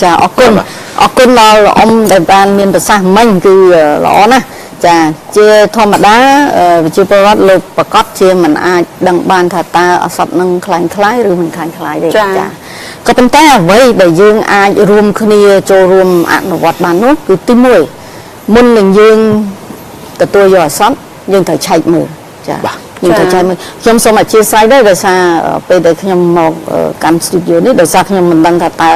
ចាអរគុណដល់អ៊ំដែលបានមានប្រសាសន៍មិញគឺល្អណាស់ចាជាធម្មតាវិជាពលរដ្ឋលោកប្រកាសជាមិនអាចដឹងបានថាតើអសត់នឹងคล้ายឬមិនคล้ายទេចាក៏ប៉ុន្តែអ្វីដែលយើងអាចរួមគ្នាចូលរួមអនុវត្តបាននោះគឺទី1មុននឹងយើងទទួលយកអសត់យើងត្រូវឆែកមើលចាយើងត្រូវឆែកមើលខ្ញុំសូមអធិស្ឋានដែរដោយសារពេលដែលខ្ញុំមកកាន់ studio នេះដោយសារខ្ញុំមិនដឹងថាតើ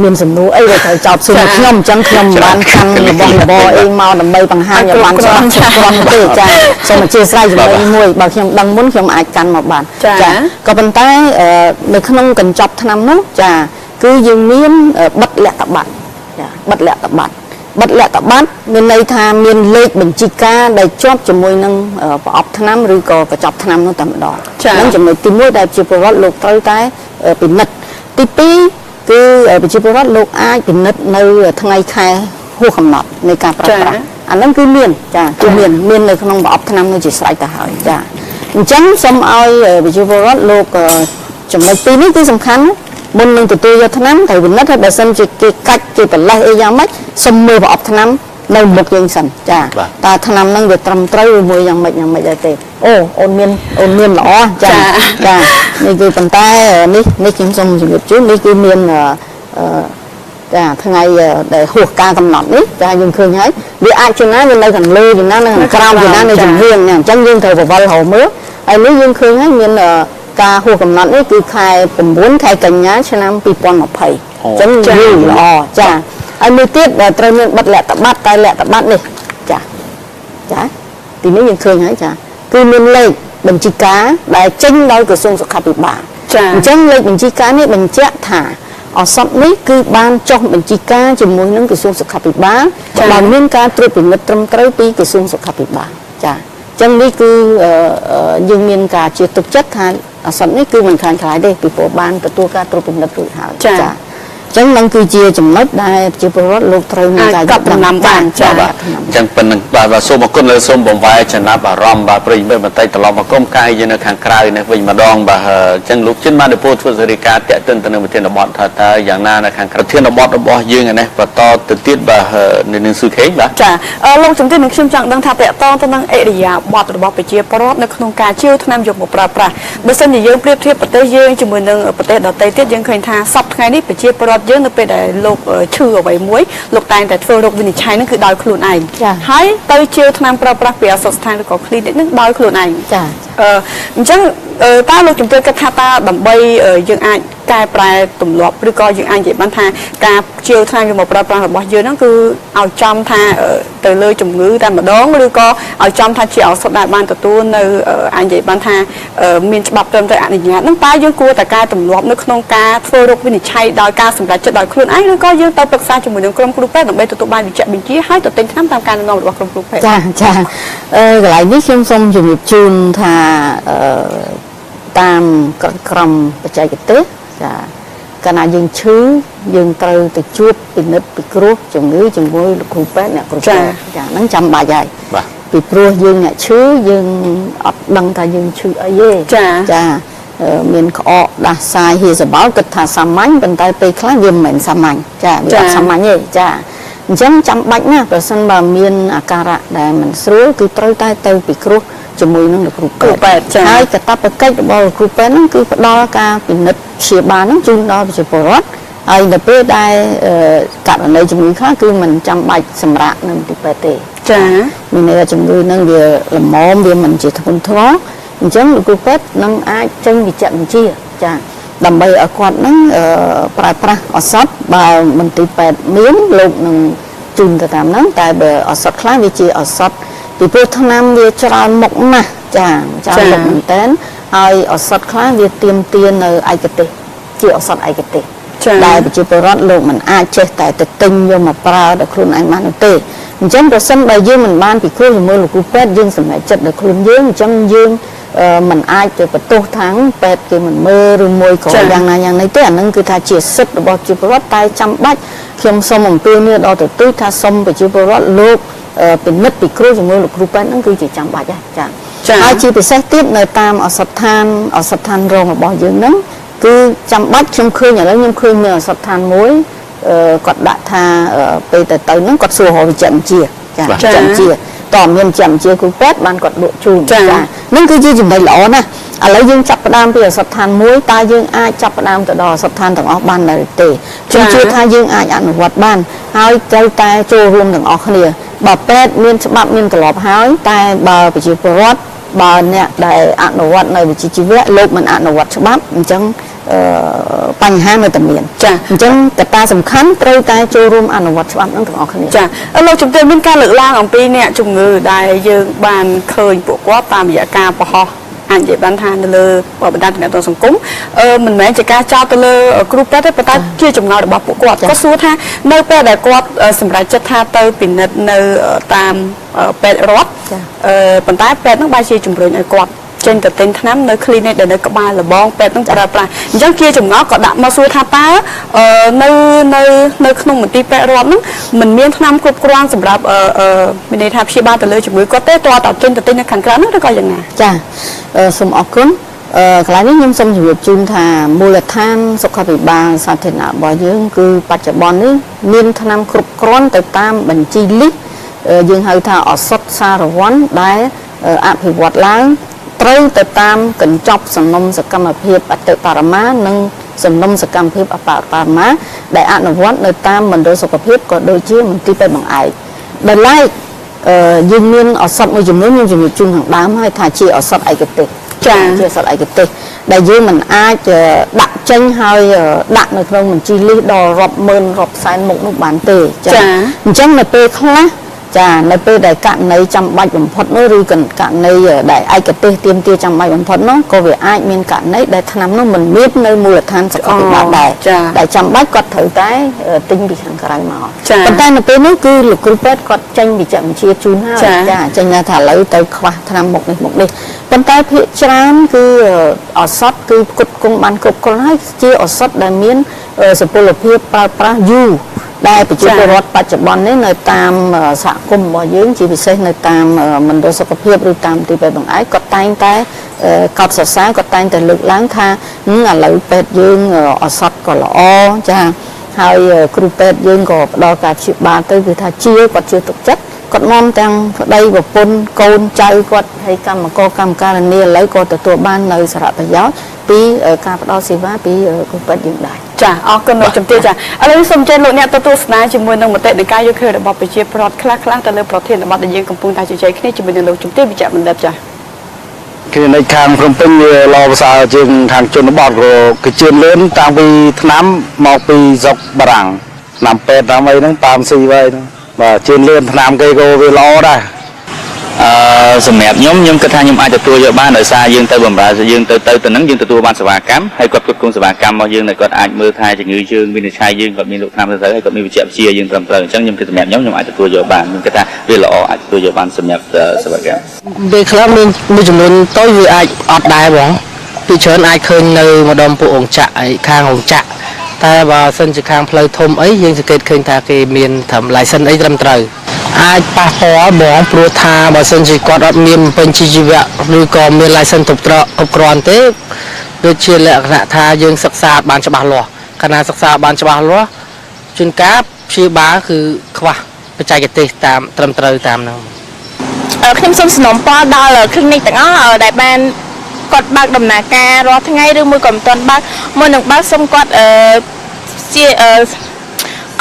មានសំណួរអីដែលត្រូវចោទសួរខ្ញុំអញ្ចឹងខ្ញុំបានកាន់របស់របរអីមកដើម្បីបង្ហាញឲ្យបានច្បាស់ទេចាសូមអធិស្ឋានចំណុចមួយបើខ្ញុំដឹងមុនខ្ញុំអាចកាន់មកបានចាក៏ប៉ុន្តែនៅក្នុងកញ្ចប់ឆ្នាំនោះចាគឺយើងមានបិទលក្ខប័ណ្ណចាបិទលក្ខប័ណ្ណមានន័យថាមានលេខបញ្ជីការដែលជាប់ជាមួយនឹងប្រអប់ឆ្នាំឬក៏កញ្ចប់ឆ្នាំនោះតែម្ដងហ្នឹងចំណុចទី1ដែលជាពលរដ្ឋលោកត្រូវតែពិនិត្យទី2គឺប្រជាពលរដ្ឋលោកអាចពិនិត្យនៅថ្ងៃខែហួសកំណត់នៃការប្រើប្រាស់អាហ្នឹងគឺមានចាគឺមាននៅក្នុងប្រអប់ឆ្នាំនោះជាស្រេចទៅហើយចាអញ្ចឹងសូមឲ្យប្រជាពលរដ្ឋលោកចំណុច2នេះគឺសំខាន់មុននឹងទទួលយកថ្នាំត្រូវពិនិត្យឲ្យបើសិនជាគេកាច់គេប្រឡេះអីយ៉ាងម៉េចសូមមើលប្រអប់ថ្នាំនៅមុខយើងសិនចាតើថ្នាំហ្នឹងវាត្រឹមត្រូវឬមួយយ៉ាងម៉េចដែរទេអូនមានល្អចានេះគឺប៉ុន្តែនេះខ្ញុំសូមជម្រាបជូននេះគឺមានចាថ្ងៃដែលហួសការកំណត់នេះចាយើងឃើញហើយវាអាចជាណាវានៅខាងលើជាណានៅខាងក្រោមជាណានៅជំនាញអញ្ចឹងយើងត្រូវបវល់រហូតមើលហើយនេះយើងឃើញហើយមានការហួសកំណត់នេះគឺខែ9ខែកញ្ញាឆ្នាំ2020អញ្ចឹងយើងល្អចាហើយមួយទៀតត្រូវមានបិទលក្ខប័ណ្ណតែលក្ខប័ណ្ណនេះចាទីនេះយើងឃើញហើយចាគឺមានលេខបញ្ជីការដែលចេញដោយក្រសួងសុខាភិបាលអញ្ចឹងលេខបញ្ជីការនេះបញ្ជាក់ថាឱសថនេះគឺបានចុះបញ្ជីការជាមួយនឹងក្រសួងសុខាភិបាលដែលមានការត្រួតពិនិត្យត្រឹមត្រូវពីក្រសួងសុខាភិបាលចាអញ្ចឹងនេះគឺយើងមានការជឿទុកចិត្តថាឱសថនេះគឺមិនខានខ្លាយទេពីព្រោះបានទទួលការត្រួតពិនិត្យរួចហើយចាអញ្ចឹងនឹងគឺជាចំណុចដែលជាពលរដ្ឋលោកត្រូវមានការយកដំណាំបានចាអញ្ចឹងប៉ុណ្្នឹងបាទសូមអរគុណលើសូមបំវែចំណាប់អារម្មណ៍បាទប្រិយមិត្តបន្តិចត្រឡប់មកគុំកាយយើងនៅខាងក្រៅនេះវិញម្ដងបាទអញ្ចឹងលោកចិនបានទៅធ្វើសេរីការតាក់ទិនទៅនឹងប្រធានបទថាតើយ៉ាងណានៅខាងក្រៅប្រធានបទរបស់យើងនេះបន្តទៅទៀតបាទនឹងស៊ូខេងបាទចាលោកជំទាវនឹងខ្ញុំចង់ដឹងថាតាក់ទងទៅនឹងអរិយាបទរបស់ប្រជាពលរដ្ឋនៅក្នុងការជឿថ្នាំយកមកប្រើប្រាស់បើសិនជាយើងប្រៀបធៀបប្រទេសយើងជាមួយនឹងប្រទេសដទៃទៀតយើងឃើញថាសពថ្ងៃនេះប្រជាពលរដ្ឋយើងនៅពេលដែលលោកឈឺអ្វីមួយលោកតែងតែធ្វើរោគវិនិច្ឆ័យហ្នឹងគឺដោយខ្លួនឯងហើយទៅជឿថ្នាំប្រើប្រាស់ពីអសរស្ថានឬក៏ clinic ហ្នឹងដោយខ្លួនឯងចាអញ្ចឹងតើលោកជំទាវគិតថាតើដើម្បីយើងអាចកែប្រែទម្លាប់ឬក៏យើងអាចនិយាយបានថាការជឿថ្នាំយកមកប្រើប្រាស់របស់យើងហ្នឹងគឺឲ្យចំថាទៅលើជំងឺតែម្ដងឬក៏ឲ្យចំថាជាឱសថដែលបានទទួលនៅអាចនិយាយបានថាមានច្បាប់ត្រឹមត្រូវអនុញ្ញាតហ្នឹងតើយើងគួរតែកែទម្លាប់នៅក្នុងការធ្វើរោគវិនិច្ឆ័យដោយការសម្រេចចិត្តដោយខ្លួនឯងឬក៏យើងទៅប្រឹក្សាជាមួយនឹងក្រុមគ្រូពេទ្យដើម្បីទទួលបានវិជ្ជាបញ្ជាហើយទៅទិញថ្នាំតាមការណែនាំរបស់ក្រុមគ្រូពេទ្យចាកន្លែងនេះខ្ញុំសូមជម្រាបជូនថាតាមក្រុមបច្ចេកទេសចាកាលណាយើងឈឺយើងត្រូវទៅជួបពិនិត្យពិគ្រោះជំងឺជាមួយលោកគ្រូពេទ្យអ្នកគ្រូពេទ្យចាហ្នឹងចាំបាច់ហើយពីព្រោះយើងអ្នកឈឺយើងអត់ដឹងថាយើងឈឺអីទេចាមានក្អកដាស់សាយហៀសបោគិតថាសាមញ្ញប៉ុន្តែពេលខ្លះវាមិនមែនសាមញ្ញចាវាអត់សាមញ្ញទេចាអញ្ចឹងចាំបាច់ណាប្រសិនបើមានអាការៈដែលមិនស្រួលគឺត្រូវតែទៅពិគ្រោះជាមួយនឹងលោកគ្រូពេទ្យហើយកាតព្វកិច្ចរបស់លោកគ្រូពេទ្យហ្នឹងគឺផ្ដល់ការពិនិត្យព្យាបាលហ្នឹងជូនដល់ប្រជាពលរដ្ឋហើយនៅពេលដែលករណីជំងឺខ្លះគឺមិនចាំបាច់សម្រាកនៅមន្ទីរពេទ្យទេចាមានន័យថាជំងឺហ្នឹងវាល្មមវាមិនជាធ្ងន់ធ្ងរអញ្ចឹងលោកគ្រូពេទ្យនឹងអាចចេញវិជ្ជាបញ្ជាចាដើម្បីឲ្យគាត់ហ្នឹងប្រើប្រាស់ឱសថបើមន្ទីរពេទ្យមានលោកនឹងជូនទៅតាមហ្នឹងតែបើឱសថខ្លះវាជាឱសថពីព្រោះថ្នាំវាច្រើនមុខណាស់ចាច្រើនមុខមែនតើហើយឱសថខ្លះវាទាមទារនៅឯកទេសជាឱសថឯកទេស ដែលប្រជាពលរដ្ឋលោកមិនអាចចេះតែទៅទិញយកមកប្រើដល់ខ្លួនឯងបានទេអញ្ចឹងប្រសិនបើយើងមិនបានពិគ្រោះជាមួយលោកគ្រូពេទ្យយើងសម្រេចចិត្តដល់ខ្លួនយើងអញ្ចឹងយើងមិនអាចទៅបន្ទោសថាពេទ្យគេមិនមើលឬមួយក៏យ៉ាងណាយ៉ាងនេះទេអានឹងគឺថាជាសិទ្ធិរបស់ប្រជាពលរដ្ឋតែចាំបាច់ខ្ញុំសូមអំពាវនាវដល់ទៅទូថាសូមប្រជាពលរដ្ឋលោកពិនិត្យពិគ្រោះជាមួយលោកគ្រូពេទ្យហ្នឹងគឺជាចាំបាច់ចា៎ហើយជាពិសេសទៀតនៅតាមឱសថដ្ឋានរងរបស់យើងហ្នឹងគឺចាំបាច់ខ្ញុំឃើញឥឡូវខ្ញុំឃើញមានឱសថដ្ឋានមួយគាត់ដាក់ថាពេលទៅហ្នឹងគាត់សួររកវិជ្ជាជីវៈចាវិជ្ជាជីវៈតើមានវិជ្ជាគ្រូពេទ្យបានគាត់លក់ជូនចាហ្នឹងគឺជាចំណុចល្អណាស់ឥឡូវយើងចាប់ផ្ដើមពីឱសថដ្ឋានមួយតើយើងអាចចាប់ផ្ដើមទៅដល់ឱសថដ្ឋានទាំងអស់បានដែរទេខ្ញុំជឿថាយើងអាចអនុវត្តបានហើយត្រូវតែចូលរួមទាំងអស់គ្នាបើពេទ្យមានច្បាប់មានក្របហើយតែបើប្រជាពលរដ្ឋបើអ្នកដែលអនុវត្តនៅវិជ្ជាជីវៈលោកមិនអនុវត្តច្បាប់អញ្ចឹងបញ្ហានៅតែមានចាអញ្ចឹងកត្តាសំខាន់ត្រូវតែចូលរួមអនុវត្តច្បាប់នឹងទាំងអស់គ្នាចាលោកជំទាវមានការលើកឡើងអំពីអ្នកជំងឺដែលយើងបានឃើញពួកគាត់តាមរយៈការបង្ហោះអាចនិយាយបានថានៅលើបណ្ដាញទំនាក់ទំនងសង្គមមិនមែនជាការចោទទៅលើគ្រូពេទ្យទេប៉ុន្តែជាចំណោទរបស់ពួកគាត់គាត់សួរថានៅពេលដែលគាត់សម្រេចចិត្តថាទៅពិនិត្យនៅតាមពេទ្យរដ្ឋប៉ុន្តែពេទ្យនឹងបែរជាជំរុញឲ្យគាត់ចេញទៅទិញថ្នាំនៅ clinic ដែលនៅក្បែរលបងពេទ្យនឹងប្រើប្រាស់អញ្ចឹងជាចំណោទក៏ដាក់មកសួរថាតើនៅក្នុងមន្ទីរពេទ្យរដ្ឋហ្នឹងមិនមានថ្នាំគ្រប់គ្រាន់សម្រាប់មានន័យថាព្យាបាលទៅលើជំងឺគាត់ទេតើតើទិញនៅខាងក្រៅហ្នឹងឬក៏យ៉ាងណាចាសូមអរគុណកន្លែងនេះខ្ញុំសូមជម្រាបជូនថាមូលដ្ឋានសុខាភិបាលសាធារណៈរបស់យើងគឺបច្ចុប្បន្ននេះមានថ្នាំគ្រប់គ្រាន់ទៅតាមបញ្ជីលីសយើងហៅថាឱសថសារវ័នដែលអភិវឌ្ឍឡើងត្រូវទៅតាមកញ្ចប់សំណុំសកម្មភាពអតិបរមានិងសំណុំសកម្មភាពអបបរមាដែលអនុវត្តនៅតាមមណ្ឌលសុខភាពក៏ដូចជាមន្ទីរពេទ្យបង្អែកដែលឡែកយើងមានឱសថមួយចំនួនខ្ញុំជំរាបជូនខាងដើមហើយថាជាឱសថឯកទេសចាជាឱសថឯកទេសដែលយើងមិនអាចដាក់ចេញហើយដាក់នៅក្នុងបញ្ជីលីសដល់រាប់ម៉ឺនរាប់សែនមុខនោះបានទេចាអញ្ចឹងនៅពេលខ្លះចានៅពេលដែលករណីចាំបាច់បំផុតនោះឬករណីដែលឯកទេសទាមទារចាំបាច់បំផុតនោះក៏វាអាចមានករណីដែលថ្នាំនោះមិនមាននៅមូលដ្ឋានសុខាភិបាលដែរដែលចាំបាច់គាត់ត្រូវតែទិញពីខាងក្រៅមកប៉ុន្តែនៅពេលនោះគឺលោកគ្រូពេទ្យគាត់ចេញវិជ្ជាបញ្ជាជូនហើយចាចេញថាឥឡូវទៅខ្វះថ្នាំមុខនេះប៉ុន្តែភាគច្រើនគឺឱសថគឺផ្គត់ផ្គង់បានគ្រប់គ្រាន់ហើយជាឱសថដែលមានសុពលភាពប្រើប្រាស់យូរដែលប្រជាពលរដ្ឋបច្ចុប្បន្ននេះនៅតាមសហគមន៍របស់យើងជាពិសេសនៅតាមមណ្ឌលសុខភាពឬតាមទីពេទ្យបង្អែកគាត់តែងតែកោតសរសើរគាត់តែងតែលើកឡើងថាឥឡូវពេទ្យយើងឱសថក៏ល្អចាហើយគ្រូពេទ្យយើងក៏ផ្ដល់ការព្យាបាលទៅគឺថាគាត់ជឿទុកចិត្តគាត់នាំទាំងប្តីប្រពន្ធកូនចៅគាត់ហើយកម្មការនីឥឡូវក៏ទទួលបាននៅសារៈប្រយោជន៍ពីការផ្ដល់សេវាពីគ្រូពេទ្យយើងដែរចាអរគុណលោកជំទាវចាឥឡូវសូមអញ្ជើញលោកអ្នកទៅទស្សនាជាមួយនឹងមតិនៃការយកឃើញរបស់ប្រជាពលរដ្ឋខ្លះទៅលើប្រធានបទដែលយើងកំពុងតែជជែកគ្នាជាមួយនឹងលោកជំទាវវិជ្ជបណ្ឌិតចាគឺនៅខាងព្រំពេញវាល្អប្រសើរជាងខាងជនបទក៏ជឿនលឿនតាំងពីថ្នាំមកពីស្រុកបារាំងថ្នាំពេទ្យតាមអីហ្នឹងតាមស៊ីវ៉ៃហ្នឹងបាទជឿនលឿនថ្នាំគេក៏វាល្អដែរសម្រាប់ខ្ញុំគិតថាខ្ញុំអាចទទួលយកបានដោយសារយើងទៅបម្រើយើងទៅហ្នឹងយើងទទួលបានសេវាកម្មហើយគាត់គ្រប់គ្រងសេវាកម្មរបស់យើងដែលគាត់អាចមើលថែជំងឺយើងវិនិច្ឆ័យយើងគាត់មានលោកថ្នាំទៅហើយគាត់មានវិជ្ជាជីវៈយើងត្រឹមត្រូវអញ្ចឹងខ្ញុំគិតសម្រាប់ខ្ញុំអាចទទួលយកបានខ្ញុំគិតថាវាល្អអាចទទួលយកបានសម្រាប់សេវាកម្មពេលខ្លះមានមួយចំនួនតូចវាអាចអត់ដែរបងពីច្រើនអាចឃើញនៅម្ដុំពួកអង្គចក្រហើយខាងអង្គចក្រតែបើសិនជាខាងផ្លូវធំអីយើងសង្កេតឃើញថាគេមានត្រឹម license អីត្រឹមត្រូវអាចប៉ះពាល់បងព្រោះថាបើសិនជាគាត់អត់មានបញ្ជីជីវៈឬក៏មាន license គ្រប់គ្រាន់ទេដូចជាលក្ខណៈថាយើងសិក្សាបានច្បាស់លាស់កាលណាសិក្សាបានច្បាស់លាស់ជួនកាលព្យាបាលគឺខ្វះបច្ចេកទេសតាមត្រឹមត្រូវតាមហ្នឹងខ្ញុំសូមសំណូមពរដល់ clinic ទាំងអស់ដែលបានគាត់បើកដំណើរការរាល់ថ្ងៃឬមួយក៏មិនទាន់បើកមុននឹងបើកសូមគាត់ជា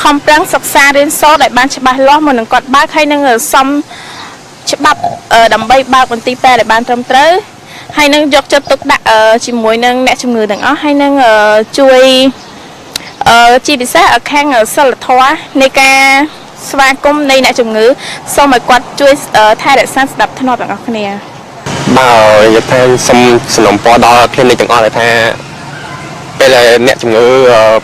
ខំប្រឹងសិក្សារៀនសូត្រឲ្យបានច្បាស់លាស់មុននឹងគាត់បើកហើយនឹងសមច្បាប់ដើម្បីបើកមន្ទីរពេទ្យឲ្យបានត្រឹមត្រូវហើយនឹងយកចិត្តទុកដាក់ជាមួយនឹងអ្នកជំងឺទាំងអស់ហើយនឹងជួយជាពិសេសខាងសិលធម៌នៃការស្វាគមន៍នៃអ្នកជំងឺសូមឲ្យគាត់ជួយថែរក្សាស្ដាប់ធ្នាប់ទាំងអស់គ្នាបាទយកថាសូមសំណូមពរដល់ clinic ទាំងអស់ដែលថា ពេលអ្នកជំងឺ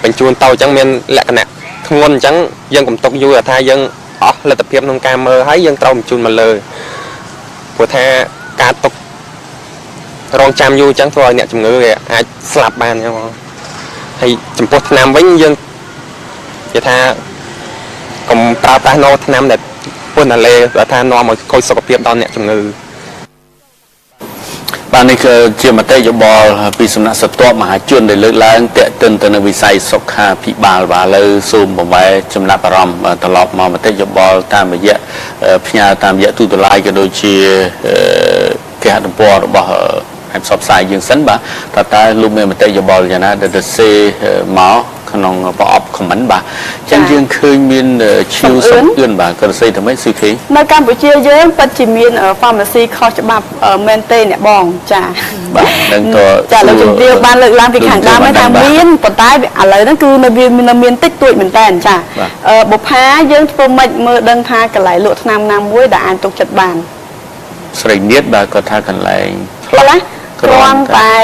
បញ្ជូនទៅអញ្ចឹងមានលក្ខណៈធ្ងន់អញ្ចឹងយើងកុំទុកយូរថាយើងអស់លទ្ធភាពក្នុងការមើលហើយយើងត្រូវបញ្ជូនមកលើព្រោះថាការទុករងចាំយូរអញ្ចឹងធ្វើឲ្យអ្នកជំងឺគេអាចស្លាប់បានអញ្ចឹងបងហើយចំពោះថ្នាំវិញយើងនិយាយថាកុំប្រើប្រាស់ថ្នាំដែលពុនអាលេដែលថានាំឲ្យខូចសុខភាពដល់អ្នកជំងឺបាទនេះគឺជាមតិយោបល់ពីសំណាក់ស្ទាប់មហាជនដែលលើកឡើងតេតិនទៅនឹងវិស័យសុខាភិបាលបាទឥឡូវសូមបង្វែរចំណាប់អារម្មណ៍ត្រឡប់មកមតិយោបល់តាមរយៈផ្ញើតាមរយៈទូតឡាយក៏ដូចជាគេហទំព័ររបស់ហើយផ្សព្វផ្សាយយើងសិនបាទតើលោកមានមតិយោបល់យ៉ាងណាដែលទៅសេមកក្នុងប្រអប់ខមមិនបាទចឹងយើងឃើញមានឈៀវសំអឿនបាទក៏សរសេរតែមិនស៊ីធីនៅកម្ពុជាយើងពិតជាមាន pharmacy ខុសច្បាប់មែនទេអ្នកបងចាបាទនឹងក៏ចាលោកជំរាបបានលើកឡើងពីខាងដើមថាមានប៉ុន្តែឥឡូវហ្នឹងគឺនៅមានតិចតួចមែនតើចាបុប្ផាយើងធ្វើម៉េចមើលដឹងថាកន្លែងលក់ថ្នាំណាមួយដែលអាចទុកចិត្តបានស្រីនៀតបាទគាត់ថាកន្លែងខ្លះគ្រាន់តែ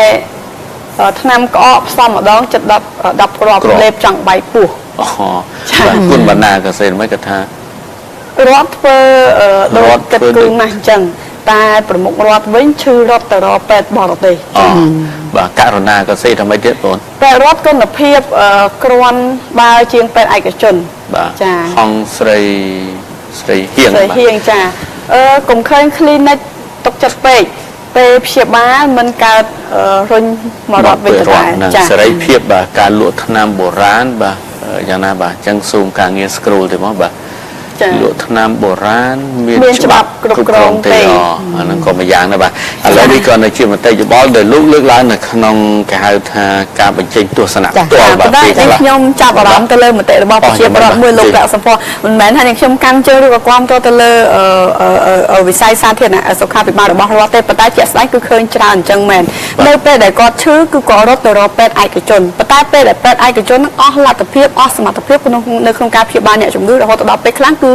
ថ្នាំក្អកផ្សំម្ដងចិត្ត10គ្រាប់លេបចង់បាយពោះអូបាទគុណបណ្ណាក៏សេមិនគាត់ថារដ្ឋធ្វើដូចគិតគូរណាស់អញ្ចឹងតែប្រមុខរដ្ឋវិញឈឺរត់ទៅរកពេទ្យបរទេសបាទករណាក៏សេថាម៉េចទៀតបងពេទ្យរដ្ឋគុណភាពគ្រាន់បើជាងពេទ្យឯកជនបាទចាហងស្រីហៀងបាទហៀងចាកុំឃើញ clinic ទុកចិត្តពេកពេលព្យាបាលមិនកើតរុញមករត់វិញទៅចាសេរីភាពបាទការលក់ថ្នាំបុរាណបាទយ៉ាងណាបាទអញ្ចឹងសូមការងារ scroll ទេមកបាទលក់ថ្នាំបុរាណមានច្បាប់គ្រប់គ្រងទេអាហ្នឹងក៏មួយយ៉ាងដែរបាទឥឡូវនេះក៏នៅជាមតិយោបល់ដែលលោកលើកឡើងនៅក្នុងគេហៅថាការបញ្ចេញទស្សនៈផ្ទាល់បាទពេលខ្លះខ្ញុំចាប់អារម្មណ៍ទៅលើមតិរបស់ប្រជាពលរដ្ឋមួយលោកប្រាក់សម្ផស្សមិនមែនថាខ្ញុំកាន់ជើងឬក៏គាំទ្រទៅលើវិស័យសាធារណសុខាភិបាលរបស់រដ្ឋទេប៉ុន្តែជាក់ស្ដែងគឺឃើញច្រើនអញ្ចឹងមែននៅពេលដែលគាត់ឈឺគឺគាត់រត់ទៅរកពេទ្យឯកជនប៉ុន្តែពេលដែលពេទ្យឯកជននឹងអស់លទ្ធភាពអស់សមត្ថភាពនៅក្នុងការព្យាបាលអ្នកជំងឺរហូតដល់ពេលខ្លះគឺ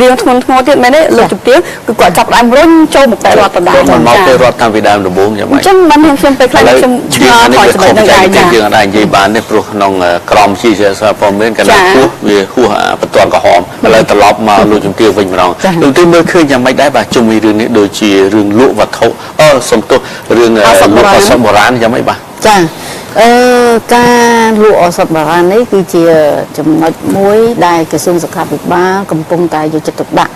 រៀងធ្ងន់ធ្ងរទៀតមែនទេលោកជំទាវគឺគាត់ចាប់ដើមរុញចូលមកពេទ្យរដ្ឋតាមមកពេលរដ្ឋតាមពីដើមដំបូងយ៉ាងម៉េចអញ្ចឹងមិនខ្ញុំពេលខ្លះខ្ញុំឆ្ងល់ហើយសម្រាប់នឹងដែរចាយើងអាចនិយាយបានទេព្រោះក្នុងក្រមជាសារព័ត៌មានកណ្ដាលពោះវាហួសបន្ទាត់ក្រហមឥឡូវត្រឡប់មកលោកជំទាវវិញម្ដងលោកជំទាវមើលឃើញយ៉ាងម៉េចដែរបាទជុំវិញរឿងនេះដូចជារឿងលក់វត្ថុសំទោសរឿងលក់ឱសថបុរាណយ៉ាងម៉េចបាទចាការលក់ឱសថបុរាណនេះគឺជាចំណុចមួយដែលក្រសួងសុខាភិបាលកំពុងតែយកចិត្តទុកដាក់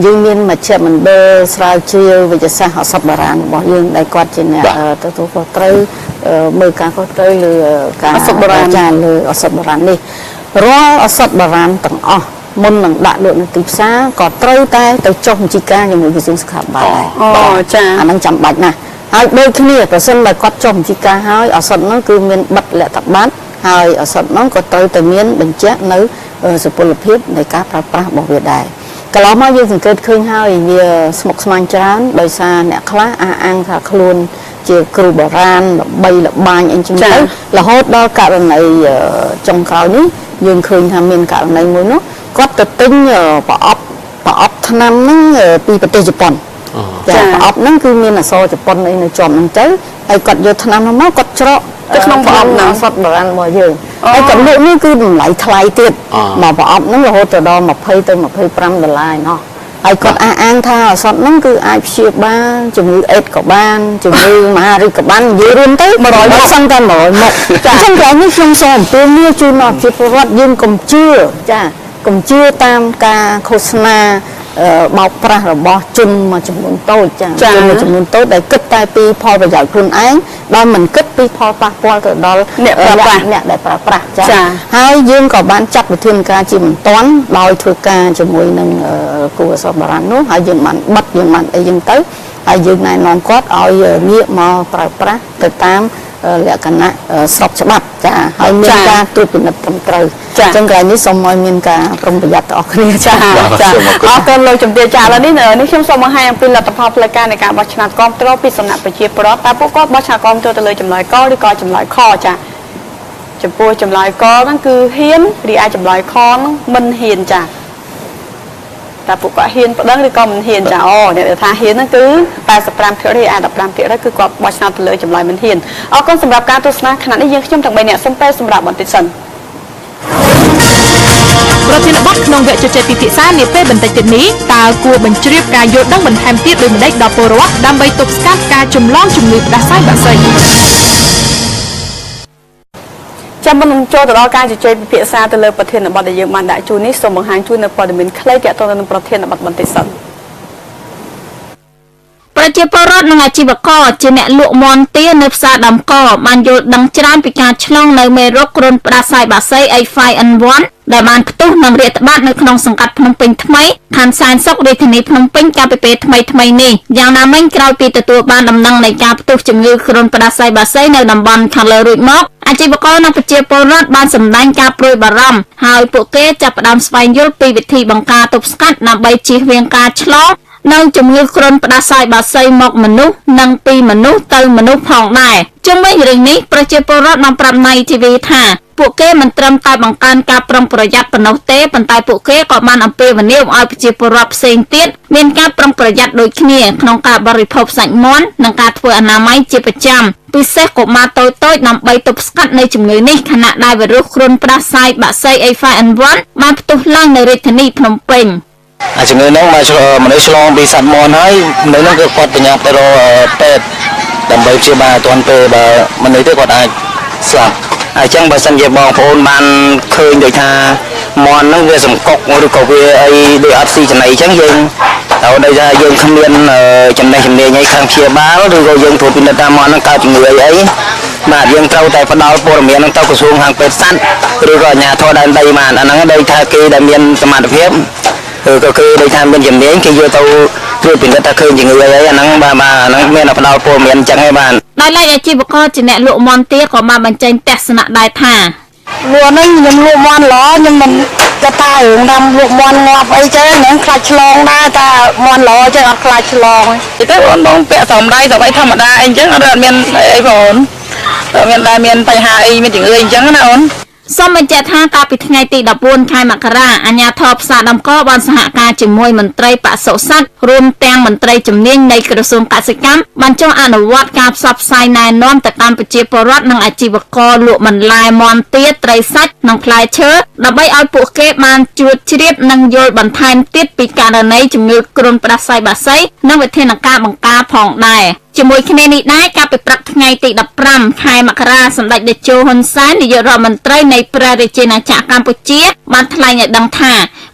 យើងមានមជ្ឈមណ្ឌលស្រាវជ្រាវវិទ្យាសាស្ត្រឱសថបុរាណរបស់យើងដែលគាត់ជាអ្នកទទួលខុសត្រូវមើលការខុសត្រូវលើការឱសថបុរាណចាលើឱសថបុរាណនេះរាល់ឱសថបុរាណទាំងអស់មុននឹងដាក់លក់នៅទីផ្សារក៏ត្រូវតែទៅចុះបញ្ជីការជាមួយក្រសួងសុខាភិបាលដែរចាអានឹងចាំបាច់ណាស់ហើយដូចគ្នាប្រសិនបើគាត់ចុះបញ្ជីការហើយឱសថនោះគឺមានប័ណ្ណលក្ខប័ណ្ណហើយឱសថនោះក៏ត្រូវតែមានបញ្ជាក់នៅសុពលភាពនៃការប្រើប្រាស់របស់វាដែរកន្លងមកយើងសង្កេតឃើញហើយវាស្មុគស្មាញច្រើនដោយសារអ្នកខ្លះអះអាងថាខ្លួនជាគ្រូបុរាណល្បីល្បាញអីចឹងទៅរហូតដល់ករណីចុងក្រោយនេះយើងឃើញថាមានករណីមួយនោះគាត់ទៅទិញប្រអប់ថ្នាំហ្នឹងពីប្រទេសជប៉ុនចាប្រអប់ហ្នឹងគឺមានអក្សរជប៉ុនអីនៅជាប់ហ្នឹងទៅហើយគាត់យកថ្នាំនោះមកគាត់ច្រកទៅក្នុងប្រអប់ហ្នឹងសតបុរាណរបស់យើងហើយគាត់លក់នេះគឺតម្លៃថ្លៃទៀតមកប្រអប់ហ្នឹងរហូតទៅដល់$20ទៅ$25ឯណោះហើយគាត់អះអាងថាឱសថហ្នឹងគឺអាចព្យាបាលជំងឺអេដក៏បានជំងឺមហារីកក៏បាននិយាយរួមទៅ100មកសឹងតែ100មកចាអញ្ចឹងក្រោយនេះខ្ញុំសូមអំពាវនាវជូនដល់ប្រជាពលរដ្ឋយើងកុំជឿចាកុំជឿតាមការឃោសនាបោកប្រាស់របស់ជនមួយចំនួនតូចចាជនមួយចំនួនតូចដែលគិតតែពីផលប្រយោជន៍ខ្លួនឯងដោយមិនគិតពីផលប៉ះពាល់ទៅដល់អ្នកប្រើប្រាស់អ្នកដែលប្រើប្រាស់ចាហើយយើងក៏បានចាត់វិធានការជាបន្ទាន់ដោយធ្វើការជាមួយនឹងគូឱសថបុរាណនោះហើយយើងបានបិទយើងបានអីចឹងទៅហើយយើងណែនាំគាត់ឲ្យងាកមកប្រើប្រាស់ទៅតាមលក្ខណៈស្របច្បាប់ចាហើយមានការត្រួតពិនិត្យត្រឹមត្រូវអញ្ចឹងក្រោយនេះសូមឲ្យមានការប្រុងប្រយ័ត្នទាំងអស់គ្នាចាអរគុណលោកជំទាវចាឥឡូវនេះខ្ញុំសូមបង្ហាញអំពីលទ្ធផលផ្លូវការនៃការបោះឆ្នោតគាំទ្រពីសំណាក់ប្រជាពលរដ្ឋតើពួកគាត់បោះឆ្នោតគាំទ្រទៅលើចម្លើយកឬក៏ចម្លើយខចាចំពោះចម្លើយកហ្នឹងគឺហ៊ានរីឯចម្លើយខហ្នឹងមិនហ៊ានចា តែពួកគាត់ហ៊ានប្តឹងឬក៏មិនហ៊ានចាអ្នកថាហ៊ានហ្នឹងគឺ 85% អា 15% គឺគាត់បោះឆ្នោតទៅលើចម្លើយមិនហ៊ានអរគុណសម្រាប់ការទស្សនាខណៈនេះយើងខ្ញុំទាំង3អ្នកសូមពេលសម្រាប់បន្តិចសិនប្រធានបទក្នុងវគ្គជជែកពិភាក្សានាពេលបន្តិចទៀតនេះតើគួរបញ្ជ្រាបការយល់ដឹងបន្ថែមទៀតដោយម្ដេចដល់ពលរដ្ឋដើម្បីទប់ស្កាត់ការចម្លងជំងឺផ្ដាសាយបាក់សីចាំមុននឹងចូលទៅដល់ការជជែកពិភាក្សាទៅលើប្រធានបទដែលយើងបានដាក់ជូននេះសូមបង្ហាញជូននៅព័ត៌មានខ្លីទាក់ទងនឹងប្រធានបទបន្តិចសិនប្រជាពលរដ្ឋនិងអាជីវករជាអ្នកលក់មាន់ទានៅផ្សារដើមកបានយល់ដឹងច្រើនពីការឆ្លងនៅមេរោគគ្រុនផ្ដាសាយបាក់សី H5N1 ដែលបានផ្ទុះនិងរាតត្បាតនៅក្នុងសង្កាត់ភ្នំពេញថ្មីខណ្ឌសែនសុខរាជធានីភ្នំពេញកាលពីពេលថ្មីនេះយ៉ាងណាមិញក្រោយពីទទួលបានដំណឹងនៃការផ្ទុះជំងឺគ្រុនផ្ដាសាយបាក់សីនៅតំបន់ខាងលើរួចមកអាជីវករនិងប្រជាពលរដ្ឋបានសម្ដែងការព្រួយបារម្ភហើយពួកគេចាប់ផ្ដើមស្វែងយល់ពីវិធីបង្ការទប់ស្កាត់ដើម្បីជៀសវាងការឆ្លងនៅជំងឺគ្រុនផ្ដាសាយបាក់សីមកមនុស្សនិងពីមនុស្សទៅមនុស្សផងដែរជុំវិញរឿងនេះប្រជាពលរដ្ឋបានប្រាប់ណៃធីវីថាពួកគេមិនត្រឹមតែបង្កើនការប្រុងប្រយ័ត្នប៉ុណ្ណោះទេប៉ុន្តែពួកគេក៏បានអំពាវនាវឲ្យប្រជាពលរដ្ឋផ្សេងទៀតមានការប្រុងប្រយ័ត្នដូចគ្នាក្នុងការបរិភោគសាច់មាន់និងការធ្វើអនាម័យជាប្រចាំពិសេសកុមារតូចៗដើម្បីទប់ស្កាត់នៅជំងឺនេះខណៈដែលវីរុសគ្រុនផ្ដាសាយបាក់សី H5N1 បានផ្ទុះឡើងនៅរាជធានីភ្នំពេញជំងឺហ្នឹងមកមនុស្សឆ្លងពីសត្វមាន់ហើយមនុស្សហ្នឹងគឺគាត់ប្រញាប់ទៅរកពេទ្យដើម្បីព្យាបាលអត់ទាន់ពេលបើមនុស្សទៅគាត់អាចស្លាប់ហើយអញ្ចឹងបើសិនជាបងប្អូនបានឃើញដូចថាមាន់ហ្នឹងវាសង្កុកឬក៏វាអីដូចអត់ស៊ីចំណីអញ្ចឹងយើងហើយដូចថាយើងគ្មានចំណេះជំនាញអីខាងព្យាបាលឬក៏យើងធ្វើពិនិត្យតាមមាន់ហ្នឹងកើតជំងឺអីបាទយើងត្រូវតែផ្ដល់ព័ត៌មានហ្នឹងទៅក្រសួងខាងពេទ្យសត្វឬក៏អាជ្ញាធរដែនដីបានអាហ្នឹងដូចថាគេដែលមានសមត្ថភាពក៏គឺដូចថាមានជំនាញគេយកទៅត្រួតពិនិត្យថាឃើញជំងឺអីអាហ្នឹងបាទអាហ្នឹងមានផ្ដល់ព័ត៌មានអញ្ចឹងឯងបាទដោយឡែកអាជីវករជាអ្នកលក់មាន់ទាក៏បានបញ្ចេញទស្សនៈដែរថាលក់នេះខ្ញុំលក់មាន់ល្អខ្ញុំមិនគិតថារឿងដាំលក់មាន់ងាប់អីចឹងហ្នឹងខ្លាចឆ្លងដែរតែមាន់ល្អចឹងអត់ខ្លាចឆ្លងទេបងពាក់សំដៃសំអីធម្មតាអីចឹងអត់មានអីបងអត់មានបញ្ហាអីមានជំងឺអីចឹងណាអូនសូមបញ្ជាក់ថាកាលពីថ្ងៃទី14ខែមករាអាជ្ញាធរផ្សារដំកបានសហការជាមួយមន្ត្រីបសុសត្វរួមទាំងមន្ត្រីជំនាញនៃក្រសួងកសិកម្មបានចុះអនុវត្តការផ្សព្វផ្សាយណែនាំទៅកាន់ប្រជាពលរដ្ឋនិងអាជីវករលក់បន្លែមាន់ទាត្រីសាច់និងផ្លែឈើដើម្បីឲ្យពួកគេបានជួបជ្រាបនិងយល់បន្ថែមទៀតពីករណីជំងឺគ្រុនផ្ដាសាយបាក់សីនិងវិធានការបង្ការផងដែរជាមួយគ្នានេះដែរកាលពីព្រឹកថ្ងៃទី15ខែមករាសម្ដេចតេជោហ៊ុនសែននាយករដ្ឋមន្ត្រីនៃព្រះរាជាណាចក្រកម្ពុជាបានថ្លែងឲ្យដឹងថា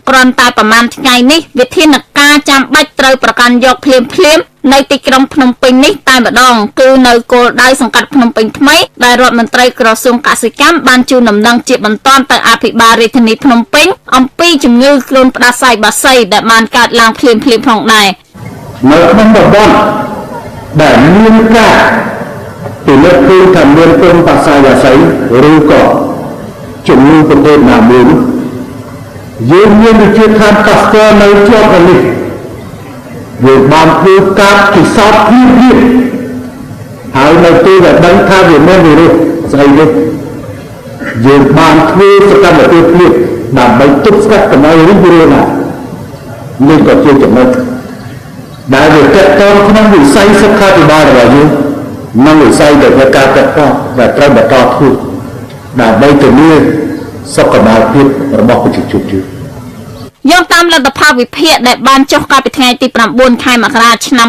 គ្រាន់តែប្រមាណថ្ងៃនេះវិធានការចាំបាច់ត្រូវប្រកាន់យកភ្លាមនៅទីក្រុងភ្នំពេញនេះតែម្ដងគឺនៅគោលដៅសង្កាត់ភ្នំពេញថ្មីដែលរដ្ឋមន្ត្រីក្រសួងកសិកម្មបានជូនដំណឹងជាបន្តទៅអភិបាលរាជធានីភ្នំពេញអំពីជំងឺគ្រុនផ្ដាសាយបាក់សីដែលបានកើតឡើងភ្លាមផងដែរនៅក្នុងតំបន់ដែលមានការពិនិត្យឃើញថាមានគ្រុនផ្ដាសាយបាក់សីឬក៏ជំងឺប្រភេទណាមួយយើងមានវិជាឋានកស្ទរនៅជាប់នេះយើងបានធ្វើការពិសោធន៍ភ្លាមហើយនៅពេលដែលដឹងថាវាមានវីរុសស្អីនេះយើងបានធ្វើសកម្មភាពភ្លាមដើម្បីទប់ស្កាត់កុំឲ្យរីករាលដាលនេះក៏ជាចំណុចដែលវាតកតងក្នុងវិស័យសុខាភិបាលរបស់យើងនិងវិស័យដែលជាការតកតដែលត្រូវបន្តធ្វើដើម្បីធានាសុខភាពរបស់ប្រជាជនយើងយោងតាមលទ្ធផលវិភាគដែលបានចុះកាលពីថ្ងៃទី9ខែមករាឆ្នាំ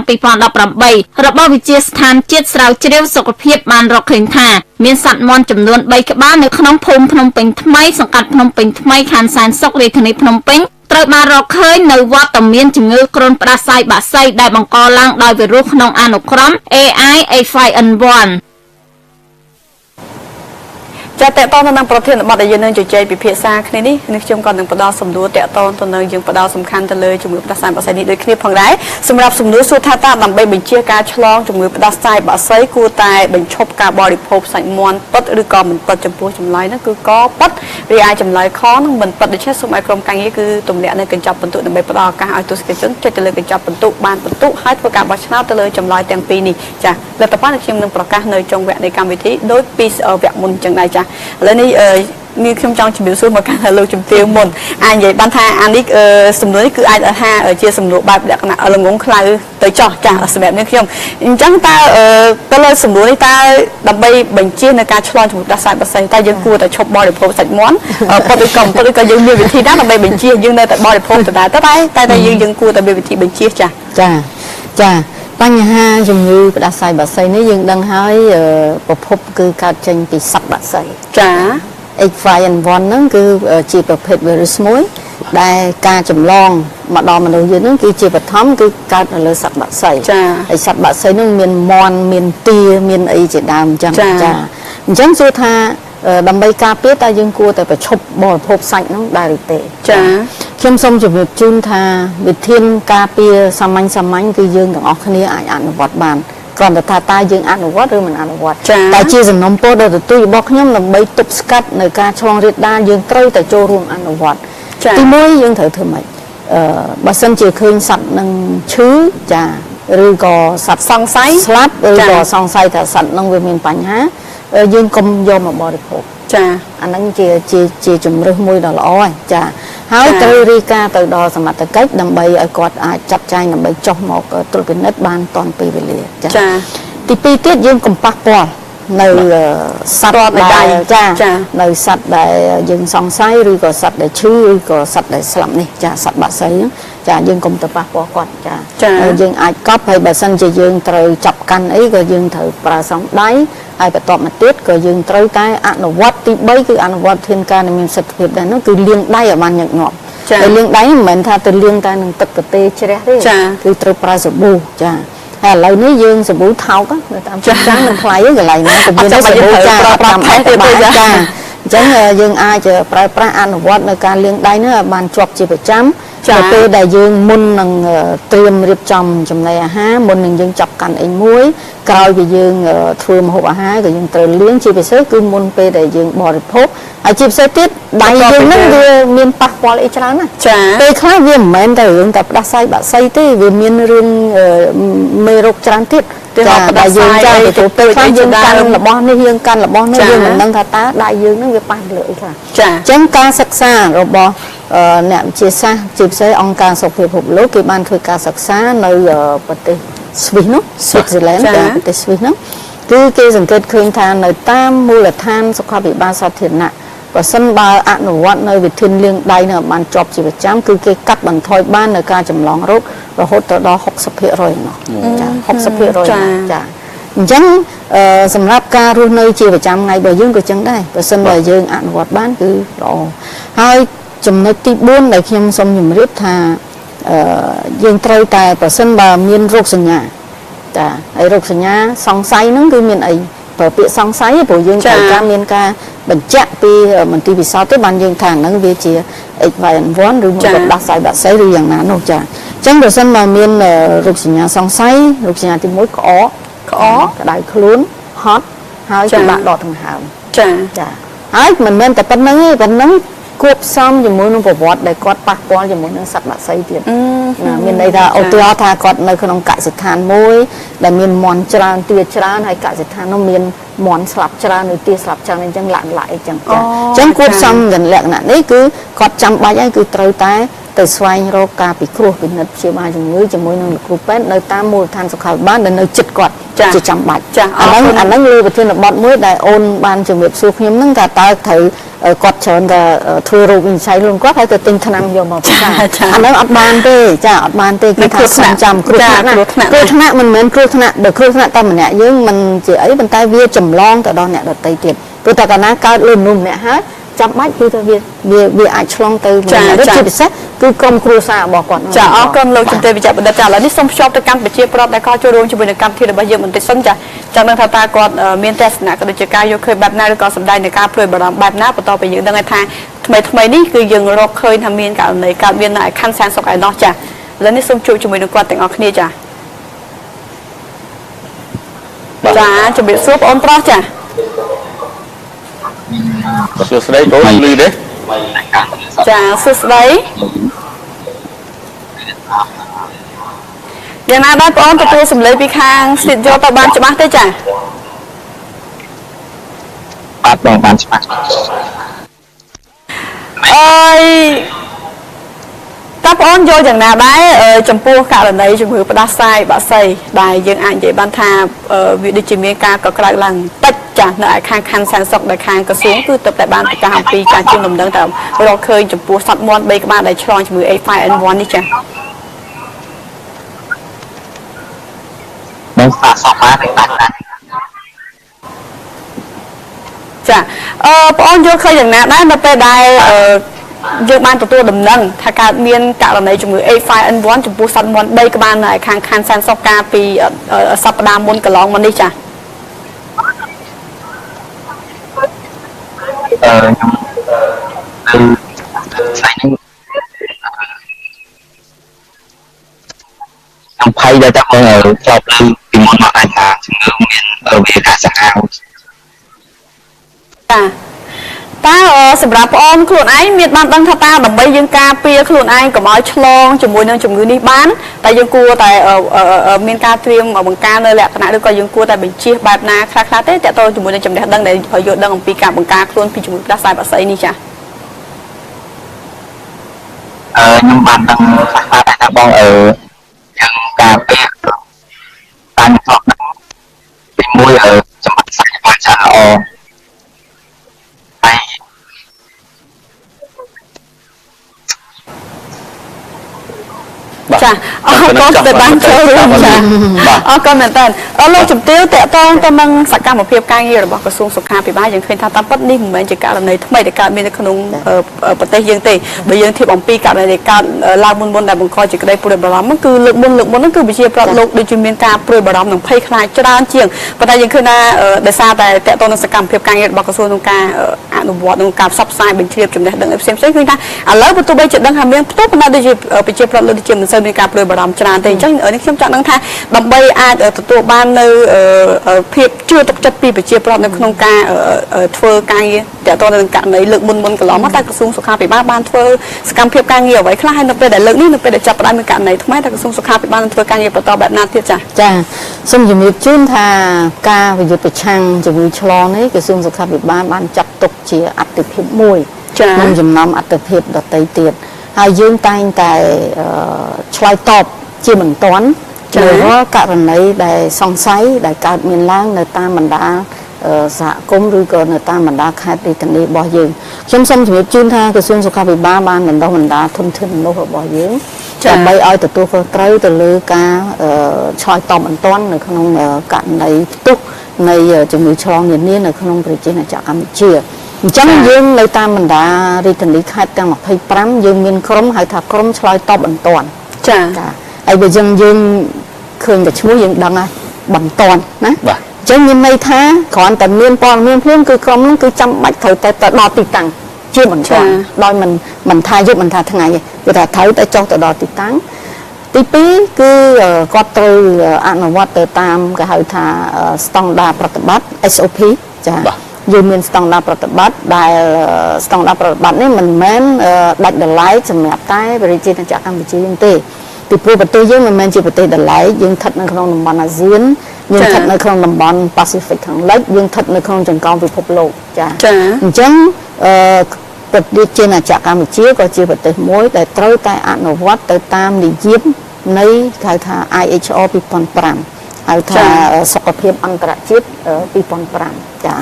2018របស់វិទ្យាស្ថានជាតិស្រាវជ្រាវសុខភាពបានរកឃើញថាមានសត្វមាន់ចំនួន3ក្បាលនៅក្នុងភូមិភ្នំពេញថ្មីសង្កាត់ភ្នំពេញថ្មីខណ្ឌសែនសុខរាជធានីភ្នំពេញត្រូវបានរកឃើញនៅវត្តមានជំងឺគ្រុនផ្ដាសាយបាក់សីដែលបង្កឡើងដោយវីរុសក្នុងអនុក្រម AI H5N1ចាតតទៅនឹងប្រធានបទដែលយើងនឹងជជែកពិភាក្សាគ្នានេះខ្ញុំក៏នឹងផ្ដល់សំណួរតតទៅនឹងយើងផ្ដល់សំខាន់ទៅលើជំងឺផ្ដាសាយបាក់សីនេះដូចគ្នាផងដែរសម្រាប់សំណួរសួរថាតើដើម្បីបញ្ជាការឆ្លងជំងឺផ្ដាសាយបាក់សីគួរតែបញ្ឈប់ការបរិភោគសាច់មាន់ពិតឬក៏មិនពិតចំពោះចម្លើយនោះគឺក៏ពិតរីឯចម្លើយខនឹងមិនពិតដូច្នេះសូមឲ្យក្រុមការងារគឺទម្លាក់នៅកញ្ចប់បន្ទុកដើម្បីផ្ដល់ឱកាសឲ្យទស្សនិកជនចុចទៅលើកញ្ចប់បន្ទុកបានបន្ទុកហើយធ្វើការបោះឆ្នោតទៅលើចម្លើយទាំងពីរនេះចាលទ្ធផលខ្ញុំនឹងប្រកាសនៅចុងវគ្គនៃកម្មវិធីដោយពីវគ្គមុនចឹងដែរចាឥឡូវនេះ នេះខ្ញុំចង់ជំរាបសួរមកកាន់លោកជំទាវមុនអាចនិយាយបានថាអានេះសំណួរនេះគឺអាចថាជាសំណួរបែបលក្ខណៈល្ងងខ្លៅទៅចោះចាស់សម្រាប់នេះខ្ញុំអញ្ចឹងតើទៅលើសំណួរនេះតើដើម្បីបញ្ជានៅការឆ្លងជំងឺផ្ដាសាយបាក់សីតើយើងគួរតែឈប់បរិភោគសាច់មាន់ប៉ុន្តែក៏យើងមានវិធីណាដើម្បីបញ្ជាយើងនៅតែបរិភោគដដែលតែយើងគួរតែមានវិធីបញ្ជាចាបញ្ហាជំងឺផ្ដាសាយបាក់សីនេះយើងដឹងហើយប្រភពគឺកើតចេញពីសត្វបាក់សីចា H5N1 ហ្នឹងគឺជាប្រភេទ virus មួយដែលការចម្លងមកដល់មនុស្សយើងហ្នឹងគឺជាបឋមគឺកើតនៅលើសត្វបាក់សីហើយសត្វបាក់សីហ្នឹងមានមាន់មានទាមានអីជាដើមអញ្ចឹងអញ្ចឹងសួរថាដើម្បីការពារតើយើងគួរតែប្រឈប់បរិភោគសាច់ហ្នឹងដែរឬទេខ្ញុំសូមជម្រាបជូនថាវិធានការពារសាមញ្ញគឺយើងទាំងអស់គ្នាអាចអនុវត្តបានគ្រាន់តែថាតើយើងអនុវត្តឬមិនអនុវត្តតែជាសំណុំពរដល់ទទួលរបស់ខ្ញុំដើម្បីទប់ស្កាត់នៅការឆ្លងរាលដាលយើងត្រូវតែចូលរួមអនុវត្តទី1យើងត្រូវធ្វើម៉េចបើសិនជាឃើញសត្វនឹងឈឺឬក៏សត្វសង្ស័យស្លាប់ឬក៏សង្ស័យថាសត្វនឹងវាមានបញ្ហាយើងកុំយកមកបរិភោគអាហ្នឹងជាជំរើសមួយដ៏ល្អហើយហើយត្រូវរាយការណ៍ទៅដល់សមត្ថកិច្ចដើម្បីឲ្យគាត់អាចចាត់ចែងដើម្បីចុះមកត្រួតពិនិត្យបានទាន់ពេលវេលាទី2ទៀតយើងកុំប៉ះពាល់នៅសត្វដែលនៅសត្វដែលយើងសង្ស័យឬក៏សត្វដែលឈឺឬក៏សត្វដែលស្លាប់នេះសត្វបាក់សីយើងកុំទៅប៉ះពាល់គាត់យើងអាចកប់ហើយបើសិនជាយើងត្រូវចាប់កាន់អីក៏យើងត្រូវប្រើសង្ដៃហើយបន្ទាប់មកទៀតក៏យើងត្រូវតែអនុវត្តទី3គឺអនុវត្តធានការដែលមានសិទ្ធិភាពដែរនោះគឺលាងដៃឲ្យបានញឹកញាប់ហើយលាងដៃមិនមែនថាទៅលាងតែនឹងទឹកកទេជ្រះទេគឺត្រូវប្រើសាប៊ូហើយឥឡូវនេះយើងសាប៊ូថោកនៅតាមផ្សារនឹងថ្លៃកន្លែងណាក៏មានសាប៊ូប្រើប្រាស់តែអញ្ចឹងយើងអាចប្រើប្រាស់អនុវត្តនៅការលាងដៃនេះឲ្យបានជាប់ជាប្រចាំនៅពេលដែលយើងមុននឹងត្រៀមរៀបចំចំណីអាហារមុននឹងយើងចាប់កាន់អីមួយក្រោយពីយើងធ្វើម្ហូបអាហារក៏យើងត្រូវលាងជាពិសេសគឺមុនពេលដែលយើងបរិភោគហើយជាពិសេសទៀតដៃយើងហ្នឹងវាមានប៉ះពាល់អីច្រើនណាពេលខ្លះវាមិនមែនតែរឿងតែផ្ដាសាយបាក់សីទេវាមានរឿងមេរោគច្រើនទៀតដែលយើងទៅពេលខ្លះយើងកាន់របស់នេះយើងកាន់របស់នេះយើងមិនដឹងថាតើដៃយើងហ្នឹងវាប៉ះលើអីខ្លះអញ្ចឹងការសិក្សារបស់អ្នកវិទ្យាសាស្ត្រជាពិសេសអង្គការសុខភាពពិភពលោកគេបានធ្វើការសិក្សានៅប្រទេសស្វីសនោះស្វីសឡែនប្រទេសស្វីសនោះគឺគេសង្កេតឃើញថានៅតាមមូលដ្ឋានសុខាភិបាលសាធារណៈបើសិនបើអនុវត្តនៅវិធានលាងដៃនៅបានជាប់ជាប្រចាំគឺគេកាត់បន្ថយបាននៅការចម្លងរោគរហូតទៅដល់ 60% នោះ60% អញ្ចឹងសម្រាប់ការរស់នៅជាប្រចាំថ្ងៃរបស់យើងក៏ចឹងដែរបើសិនបើយើងអនុវត្តបានគឺល្អហើយចំណុចទី4ដែលខ្ញុំសូមជម្រាបថាយើងត្រូវតែប្រសិនបើមានរោគសញ្ញាហើយរោគសញ្ញាសង្ស័យហ្នឹងគឺមានអីប្រើពាក្យសង្ស័យព្រោះយើងត្រូវការមានការបញ្ជាក់ពីមន្ទីរពិសោធន៍ទេបានយើងថាហ្នឹងវាជា H5N1 ឬមួយក៏ផ្ដាសាយបាក់សីឬយ៉ាងណានោះអញ្ចឹងប្រសិនបើមានរោគសញ្ញាសង្ស័យរោគសញ្ញាទី1ក្អកក្តៅខ្លួនហត់ហើយពិបាកដកដង្ហើមហើយមិនមែនតែប៉ុណ្្នឹងទេប៉ុណ្្នឹងគួបផ្សំជាមួយនឹងប្រវត្តិដែលគាត់ប៉ះពាល់ជាមួយនឹងសត្វបាក់សីទៀតមានន័យថាឧទាហរណ៍ថាគាត់នៅក្នុងកសិដ្ឋានមួយដែលមានមាន់ច្រើនទាច្រើនហើយកសិដ្ឋាននោះមានមាន់ស្លាប់ច្រើនឬទាស្លាប់ច្រើនអញ្ចឹងឡាក់អីចឹងអញ្ចឹងគួបផ្សំលក្ខណៈនេះគឺគាត់ចាំបាច់ហើយគឺត្រូវតែទៅស្វែងរកការពិគ្រោះពិនិត្យព្យាបាលជំងឺជាមួយនឹងលោកគ្រូពេទ្យនៅតាមមូលដ្ឋានសុខាភិបាលដែលនៅជិតគាត់ជាចាំបាច់អាហ្នឹងលើប្រធានបទមួយដែលអូនបានជំរាបសួរខ្ញុំហ្នឹងថាតើត្រូវគាត់ច្រើនតែធ្វើរោគវិនិច្ឆ័យខ្លួនគាត់ហើយទៅទិញថ្នាំយកមកពិសាអាហ្នឹងអត់បានទេអត់បានទេគឺថាសំចាំគ្រោះថ្នាក់មិនមែនគ្រោះថ្នាក់ដល់គ្រោះថ្នាក់តែម្នាក់យើងមិនជាអីប៉ុន្តែវាចម្លងទៅដល់អ្នកដទៃទៀតព្រោះតែកាលណាកើតលើមនុស្សម្នាក់ហើយចាំបាច់គឺថាវាអាចឆ្លងទៅម្នាក់ជាពិសេសគឺក្រុមគ្រួសាររបស់គាត់អរគុណលោកជំទាវវិជ្ជបណ្ឌិតឥឡូវនេះសូមភ្ជាប់ទៅកាន់ប្រជាប្រដ្ឋដែលក៏ចូលរួមជាមួយនឹងកម្មវិធីរបស់យើងបន្តិចសិនចង់ដឹងថាតើគាត់មានទស្សនៈក៏ដូចជាការយកឃើញបែបណាឬក៏សម្ដែងនៃការព្រួយបារម្ភបែបណាបន្តពីយើងដឹងថាថ្មីនេះគឺយើងរកឃើញថាមានករណីកើតមាននៅខណ្ឌសានសុខឯណោះឥឡូវនេះសូមជួបជាមួយនឹងគាត់ទាំងអស់គ្នាជំរាបសួរបងអូនប្រុសសួស្តីបងលឺទេសួស្តីយ៉ាងណាដែរបងអូនទទួលសម្លេងពីខាងស្ទីឌីយោទៅបានច្បាស់ទេបាទបងបានច្បាស់ តាបងយល់យ៉ាងណាដែរចំពោះករណីជំងឺផ្ដាសាយបាក់សីដែលយើងអាចនិយាយបានថាវាដូចជាមានការកក្រៅឡើងតិចចាស់នៅឯខាងខណ្ឌសែនសុខដែលខាងក្រសួងគឺទៅតែបានប្រកាសអំពីការជឿនដំណឹងតែរកឃើញចំពោះសត្វមាន់3ក្បាលដែលឆ្លងជំងឺ H5N1 នេះចា៎នឹងសាកសពបានតែដាច់ចាបងអូនយល់ឃើញយ៉ាងណាដែរនៅពេលដែលយើងបានទទួលដំណឹងថាកើតមានករណីជំងឺ H5N1 ចំពោះសត្វមាន់3ក្បាលនៅខាងខណ្ឌសែនសុខកាលពីសប្តាហ៍មុនកន្លងមកនេះចា៎ខ្ញុំស្អីហ្នឹងខ្ញុំភ័យដែរតែបងចប់លើពីមុនមកអាចថាជំងឺមានវាការសាហាវតាសម្រាប់បងខ្លួនឯងមានបានដឹងថាតាដើម្បីយើងការពារខ្លួនឯងកុំឲ្យឆ្លងជាមួយនឹងជំងឺនេះបានតែយើងគួរតែមានការត្រៀមបង្ការនៅលក្ខណៈឬក៏យើងគួរតែបញ្ជាបែបណាខ្លះៗទេតើតើជាមួយនឹងចំណេះដឹងដែលយល់ដឹងអំពីការបង្ការខ្លួនពីជំងឺផ្ដាសាយបាក់សីនេះចា៎ខ្ញុំបានដឹងខ្លះៗថាបងយើងការពារតាមផ្លក់ហ្នឹងទីមួយសម្បត្តិសាច់បានចាល្អចាអរគុណដែលបានចូលរួមចាអរគុណមែនតើលោកជំទាវតកតងទៅនឹងសកម្មភាពការងាររបស់ក្រសួងសុខាភិបាលយើងឃើញថាតាមពិតនេះមិនមែនជាករណីថ្មីដែលកើតមាននៅក្នុងប្រទេសយើងទេបើយើងធៀបអំពីករណីដែលកើតឡើងមុនដែលបង្កជាក្តីព្រួយបារម្ភគឺលើកមុនហ្នឹងគឺវិជាប្រដ្ឋលោកដូចជាមានការព្រួយបារម្ភនិងភ័យខ្លាចច្រើនជាងប៉ុន្តែយើងឃើញថាដោយសារតែតកតងនឹងសកម្មភាពការងាររបស់ក្រសួងក្នុងការអនុវត្តក្នុងការផ្សព្វផ្សាយបញ្ជ្រាបចំណេះដឹងផ្សេងៗឃើញថាឥឡូវបើទោះបីជាដឹងថាមានផ្ទុះប៉ុន្តែដូចជាវិជាប្រដ្ឋលោកដូចជាមិនសូវមានការព្រួយបារម្ភច្រើនទេអញ្ចឹងនេះខ្ញុំចង់ដឹងថាដើម្បីអាចទទួលបាននៅភាពជឿទុកចិត្តពីប្រជាប្រដ្ឋនៅក្នុងការធ្វើការងារតើតើនឹងករណីលើកមុនកន្លងមកតែក្រសួងសុខាភិបាលបានធ្វើសកម្មភាពការងារអ្វីខ្លះហើយនៅពេលដែលលើកនេះនៅពេលដែលចាប់ផ្ដើមមានករណីថ្មីតែក្រសួងសុខាភិបាលនឹងធ្វើការងារបន្តបែបណាទៀតចា៎ចាសូមជំរាបជូនថាការវិយុទ្ធប្រឆាំងជំងឺឆ្លងនេះក្រសួងសុខាភិបាលបានចាត់ទុកជាអត្ថិភាពមួយក្នុងចំណោមអត្ថិភាពដទៃទៀតហើយយើងតែងតែឆ្លើយតបជាមិនទាន់នៅរាល់ករណីដែលសង្ស័យដែលកើតមានឡើងនៅតាមបណ្ដាសហគមន៍ឬក៏នៅតាមបណ្ដាខេត្តរាជធានីរបស់យើងខ្ញុំសូមជម្រាបជូនថាក្រសួងសុខាភិបាលបានបណ្ដុះបណ្ដាលធនធានមនុស្សរបស់យើងដើម្បីឲ្យទទួលខុសត្រូវទៅលើការឆ្លើយតបបន្ទាន់នៅក្នុងករណីផ្ទុះនៃជំងឺឆ្លងនានានៅក្នុងប្រជាណាចក្រកម្ពុជាអញ្ចឹងយើងនៅតាមបណ្ដារាជធានីខេត្តទាំង25យើងមានក្រុមហៅថាក្រុមឆ្លើយតបបន្ទាន់ចាហើយបើយើងឃើញតែឈ្មោះយើងដឹងហើយបន្ទាន់ណាបាទអញ្ចឹងមានន័យថាគ្រាន់តែមានព័ត៌មានភ្លាមគឺក្រុមនោះគឺចាំបាច់ត្រូវតែទៅដល់ទីតាំងជាបន្ទាន់ដោយមិនថាយប់មិនថាថ្ងៃទេគឺថាត្រូវតែចុះទៅដល់ទីតាំងទី2គឺគាត់ត្រូវអនុវត្តទៅតាមគេហៅថាស្តង់ដារប្រតិបត្តិ SOP ចាយើងមានស្តង់ដារប្រតិបត្តិដែលស្តង់ដារប្រតិបត្តិនេះមិនមែនដាច់ដោយឡែកសម្រាប់តែប្រជាណាចក្រកម្ពុជាយើងទេពីព្រោះប្រទេសយើងមិនមែនជាប្រទេសដោយឡែកយើងស្ថិតនៅក្នុងតំបន់អាស៊ានយើងស្ថិតនៅក្នុងតំបន់ Pacific ខាងលិចយើងស្ថិតនៅក្នុងចង្កោមពិភពលោកចាអញ្ចឹងប្រទេសជាណាចក្រកម្ពុជាក៏ជាប្រទេសមួយដែលត្រូវតែអនុវត្តទៅតាមនិយមនៃហៅថា IHR 2005ហៅថាសុខភាពអន្តរជាតិ2005ចា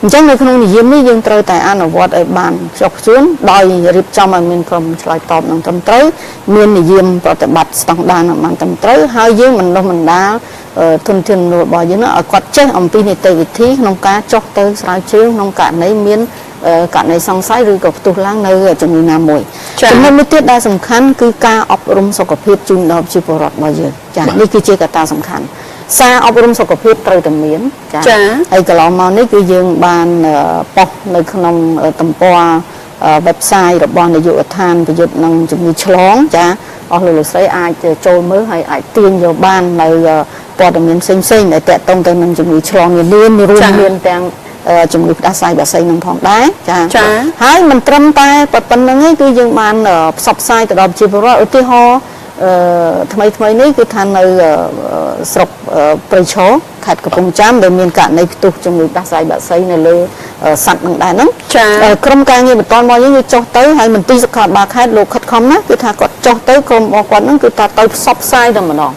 អញ្ចឹងនៅក្នុងនិយមនេះយើងត្រូវតែអនុវត្តឲ្យបានខ្ជាប់ខ្ជួនដោយរៀបចំឲ្យមានក្រុមឆ្លើយតបនឹងត្រឹមត្រូវមាននិយមប្រតិបត្តិស្តង់ដារបានត្រឹមត្រូវហើយយើងបណ្ដុះបណ្ដាលធនធានមនុស្សរបស់យើងឲ្យគាត់ចេះអំពីនីតិវិធីក្នុងការចុះទៅស្រាវជ្រាវក្នុងករណីមានករណីសង្ស័យឬក៏ផ្ទុះឡើងនៅជំងឺណាមួយចំណុចមួយទៀតដែលសំខាន់គឺការអប់រំសុខភាពជូនដល់ប្រជាពលរដ្ឋរបស់យើងចានេះគឺជាកត្តាសំខាន់សារអប់រំសុខភាពត្រូវតែមានចាហើយកន្លងមកនេះគឺយើងបានប៉ុស្តិ៍នៅក្នុងទំព័រ website របស់នាយកដ្ឋានប្រយុទ្ធនឹងជំងឺឆ្លងចាអស់លោកស្រីអាចចូលមើលហើយអាចទាញយកបាននៅព័ត៌មានផ្សេងៗដែលតាក់ទងទៅនឹងជំងឺឆ្លងនានារួមមានទាំងជំងឺផ្ដាសាយបាក់សីនឹងផងដែរចាហើយមិនត្រឹមតែប៉ុណ្្នឹងទេគឺយើងបានផ្សព្វផ្សាយទៅដល់ប្រជាពលរដ្ឋឧទាហរណ៍ ថ្មីនេះគឺថានៅស្រុកព្រៃឈរខេត្តកំពង់ចាមដែលមានករណីផ្ទុះជំងឺផ្ដាសាយបាក់សីនៅលើសត្វនឹងដែរហ្នឹងក្រុមការងារបន្តមកយើងគឺចុះទៅហើយមន្ត្រីសុខាភិបាលខេត្តលោកខិតខំណាគឺថាគាត់ចុះទៅក្រុមរបស់គាត់ហ្នឹងគឺថាទៅផ្សព្វផ្សាយតែម្ដង